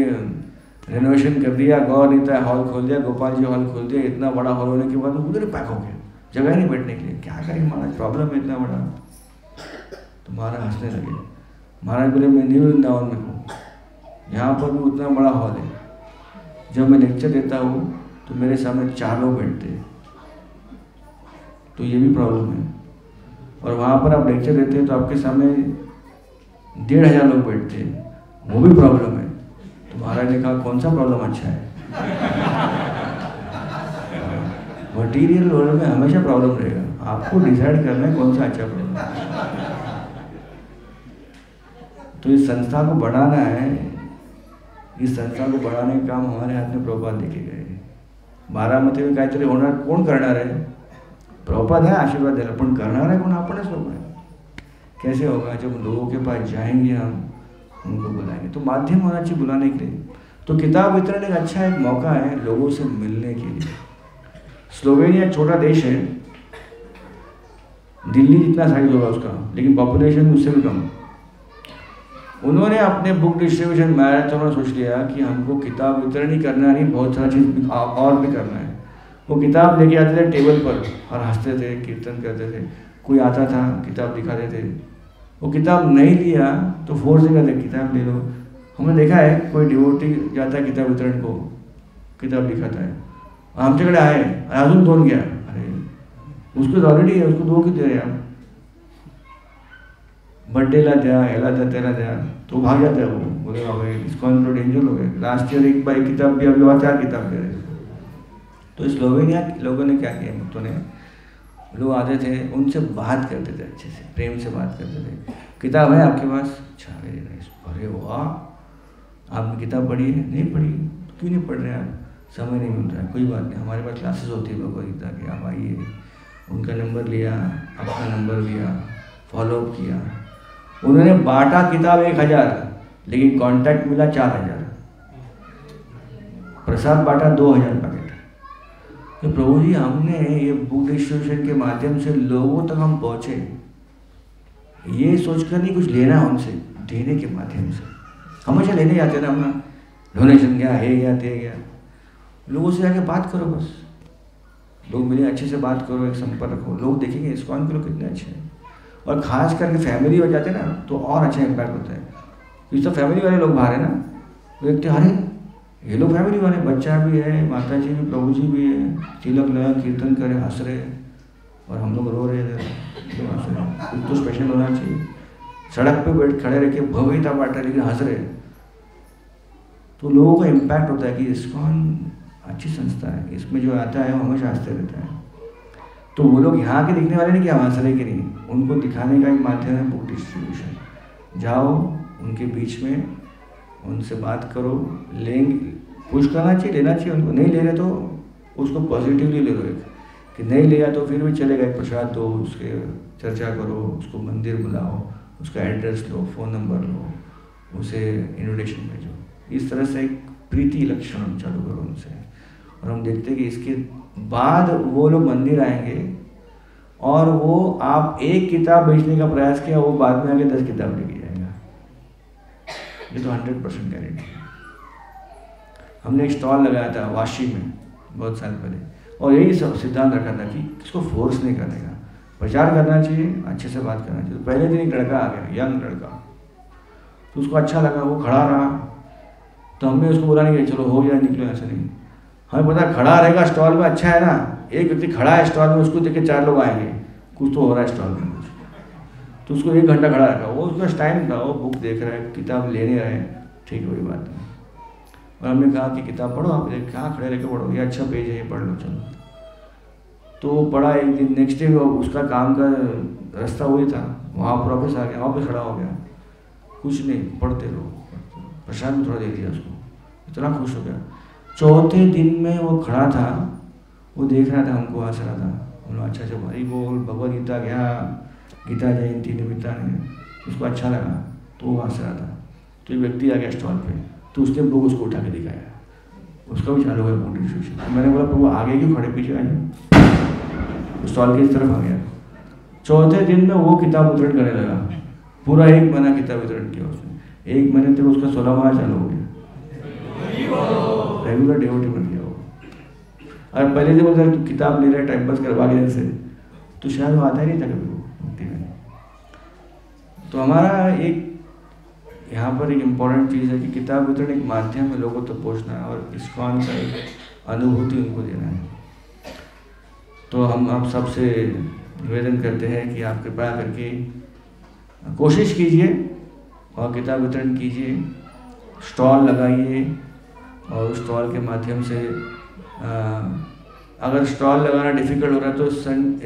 रेनोवेशन कर दिया, गौरनीता हॉल खोल दिया, गोपाल जी हॉल खोल दिया, इतना बड़ा हॉल होने के बाद उधर पैक हो गया, जगह नहीं बैठने के लिए। क्या करें महाराज, प्रॉब्लम है इतना बड़ा। तो महाराज हंसने लगे। महाराज बोले मैं न्यू वृंदावन में हूँ, यहाँ पर भी उतना बड़ा हॉल है। जब मैं लेक्चर देता हूँ तो मेरे सामने 4 लोग बैठते हैं, तो ये भी प्रॉब्लम है। और वहाँ पर आप लेक्चर देते हैं तो आपके सामने 1500 लोग बैठते हैं, वो भी प्रॉब्लम है। तो महाराज ने कहा कौन सा प्रॉब्लम अच्छा है? मटीरियल वर्ल्ड में हमेशा प्रॉब्लम रहेगा, आपको डिसाइड करना है कौन सा अच्छा प्रॉब्लम है। तो इस संस्था को बढ़ाना है, इस संस्था को बढ़ाने का काम हमारे हाथ में प्रभुपाद देखे गए। बारामती में काहीतरी होणार, कोण करणार है? प्रभुपाद है आशीर्वाद देना, पण करणार है कौन? आपणच लोग हैं। कैसे होगा? जब लोगों के पास जाएंगे, हम उनको बुलाएंगे। तो माध्यम होना चाहिए बुलाने के लिए। तो किताब वितरण एक अच्छा एक मौका है लोगों से मिलने के लिए। स्लोवेनिया एक छोटा देश है, दिल्ली जितना साइज होगा उसका, लेकिन पॉपुलेशन उससे भी कम। उन्होंने अपने बुक डिस्ट्रीब्यूशन मैराथन में सोच लिया कि हमको किताब वितरण ही करना नहीं, बहुत सारा चीज़ और भी करना है। वो किताब लेके आते थे टेबल पर और हंसते थे, कीर्तन करते थे। कोई आता था किताब दिखाते थे, वो किताब नहीं लिया तो फोर्स करते किताब ले लो। हमने देखा है कोई डिवोटी जाता है किताब वितरण को, किताब दिखाता है, आमच्याकडे आहे अजून 2 घ्या। अरे उसको ऑलरेडी है, उसको 2 किती द्या, बर्थडेला द्या, याला द्या, त्याला द्या, तो भाग जाता है। वो बोले बाबा इस्कॉन तो डेंजर हो गए। लास्ट ईयर एक बार किताब भी, अभी और 4 किताब दे रहे। तो स्लोवेनिया लोगों ने क्या किया, भक्तों ने, लोग आते थे उनसे बात करते थे, अच्छे से प्रेम से बात करते थे। किताब है आपके पास? अच्छा वेरी नाइस। अरे वाह, आपने किताब पढ़ी है? नहीं पढ़ी। तो क्यों नहीं पढ़ रहे आप? समय नहीं मिल रहा है। कोई बात नहीं, हमारे पास क्लासेस होती है भगवद गीता की, आप आइए। उनका नंबर लिया, अपना नंबर लिया, फॉलोअप किया। उन्होंने बांटा किताब 1000, लेकिन कांटेक्ट मिला 4000। प्रसाद बांटा 2000 पैकेट। तो प्रभु जी हमने ये बुक डिस्ट्रीब्यूशन के माध्यम से लोगों तक हम पहुँचे, ये सोचकर नहीं कुछ लेना है उनसे, देने के माध्यम से। हमेशा लेने जाते ना, अपना डोनेशन गया, है गया, ते गया। लोगों से जाके बात करो, बस लोग मिले, अच्छे से बात करो, एक संपर्क रखो, लोग देखेंगे इस्कॉन के लोग कितने अच्छे हैं। और खास करके फैमिली हो जाते ना तो और अच्छा इम्पैक्ट होता है। इस तो फैमिली वाले लोग बाहर है ना, देखते अरे ये लोग फैमिली वाले, बच्चा भी है, माता जी भी, प्रभु जी भी है, तिलक लगा, कीर्तन करे, हंस रहे, और हम लोग रो रहे थे, हंस रहे। कुछ तो स्पेशल होना चाहिए। सड़क पे बैठ खड़े रह के भव्यता बांटा, लेकिन हंस रहे। तो लोगों का इम्पैक्ट होता है कि इस्कॉन अच्छी संस्था है, इसमें जो आता है वो हमेशा हंसते रहता है। तो वो लोग यहाँ के दिखने वाले नहीं कि हम हंस रहे कि नहीं, उनको दिखाने का एक माध्यम है बुक डिस्ट्रीब्यूशन। जाओ उनके बीच में, उनसे बात करो, लेंगे, पुश करना चाहिए, लेना चाहिए उनको। नहीं ले रहे तो उसको पॉजिटिवली ले लो, एक कि नहीं लिया तो फिर भी चलेगा, एक प्रसाद दो, उसके चर्चा करो, उसको मंदिर बुलाओ, उसका एड्रेस लो, फ़ोन नंबर लो, उसे इन्विटेशन भेजो। इस तरह से एक प्रीति लक्षण हम चालू करो उनसे। और हम देखते हैं कि इसके बाद वो लोग मंदिर आएंगे और वो आप एक किताब बेचने का प्रयास किया, वो बाद में आके 10 किताब लेके जाएगा। ये तो 100% गारंटी है। हमने एक स्टॉल लगाया था वाशी में बहुत साल पहले, और यही सब सिद्धांत रखा था कि इसको फोर्स नहीं करने का, प्रचार करना चाहिए, अच्छे से बात करना चाहिए। तो पहले दिन एक लड़का आ गया, यंग लड़का, तो उसको अच्छा लगा, वो खड़ा रहा, तो हमने उसको बोला नहीं कि चलो हो गया निकलो, ऐसा नहीं। हमें पता खड़ा रहेगा स्टॉल में, अच्छा है ना, एक व्यक्ति खड़ा है स्टॉल में, उसको देख के 4 लोग आएंगे, कुछ तो हो रहा है स्टॉल में कुछ, तो उसको 1 घंटा खड़ा रखा। वो उसका टाइम था, वो बुक देख रहा है, किताब लेने रहे, ठीक है वही बात है। और हमने कहा कि किताब पढ़ो, आप कहाँ खड़े रह के पढ़ो, ये अच्छा पेज है, ये पढ़ लो चलो। तो वो पढ़ा एक दिन, नेक्स्ट डे उसका काम का रास्ता वही था, वहाँ पर ऑफिस आ गया, वहाँ पे खड़ा हो गया, कुछ नहीं, पढ़ते रहो, प्रसाद में थोड़ा दे दिया उसको, इतना खुश हो गया। चौथे दिन में वो खड़ा था, वो देख रहा था हमको, हंस रहा था। बोलो अच्छा अच्छा भाई बोल, भगवद गीता गया, गीता जयंती निमित्ताने, उसको अच्छा लगा, तो वो हंस रहा था। तो एक व्यक्ति आ गया स्टॉल पे, तो उसने बुक उसको उठा के दिखाया, उसका भी चालू हो गया बुक डिस्ट्रीब्यूशन। तो मैंने बोला प्रभु आगे क्यों खड़े, पीछे आइए। स्टॉल की इस तरफ आ गया। चौथे दिन में वो किताब वितरण करने लगा, पूरा 1 महीना किताब वितरण किया उसने। 1 महीने तक उसका 16 माह चालू हो गया, रेगुलर डिवोटी बन गया वो। और पहले से बोलता तू किताब ले रहा है टाइम पास करवा के से, तो शायद वो आता ही नहीं था कभी वो मुक्ति में। तो हमारा एक यहाँ पर एक इम्पॉर्टेंट चीज़ है कि किताब वितरण एक माध्यम है लोगों तक पहुँचना है, और इस्कॉन का एक अनुभूति उनको देना है। तो हम आप सबसे निवेदन करते हैं कि आप कृपया करके कोशिश कीजिए और किताब वितरण कीजिए, स्टॉल लगाइए, और उस स्टॉल के माध्यम से अगर स्टॉल लगाना डिफ़िकल्ट हो रहा है तो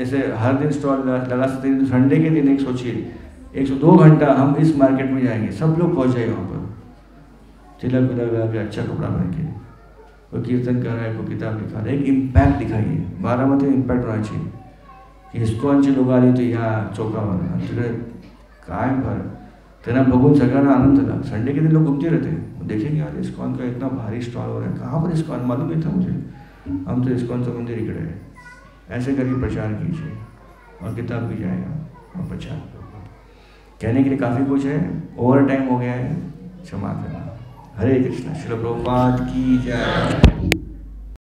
ऐसे हर दिन स्टॉल लगा सकते हैं। तो संडे के दिन एक सोचिए, 102 घंटा हम इस मार्केट में जाएंगे, सब लोग पहुँच जाएंगे वहाँ पर, तिलक विलक लगा के, अच्छा कपड़ा पहन के, कोई कीर्तन कर रहा है, कोई किताब लिखा रहा है, एक इम्पैक्ट दिखाइए। बारामती में इम्पैक्ट होना चाहिए कि इसको लोग आ रही तो यहाँ चौका वाला तिकडे काय भर तेना बघून सगळ्यांना आनंद झाला। संडे के दिन लोग घूमते रहते हैं, देखेंगे यार इस्कॉन का इतना भारी स्टॉल हो रहा है, कहाँ पर इस्कॉन, मालूम नहीं था मुझे, हम तो इस्कॉन का मंदिर इकड़े है। ऐसे करके प्रचार कीजिए और किताब भी जाएगा और प्रचार। कहने के लिए काफ़ी कुछ है, ओवर टाइम हो गया है, क्षमा करना। हरे कृष्ण। श्रील प्रभुपाद की जय।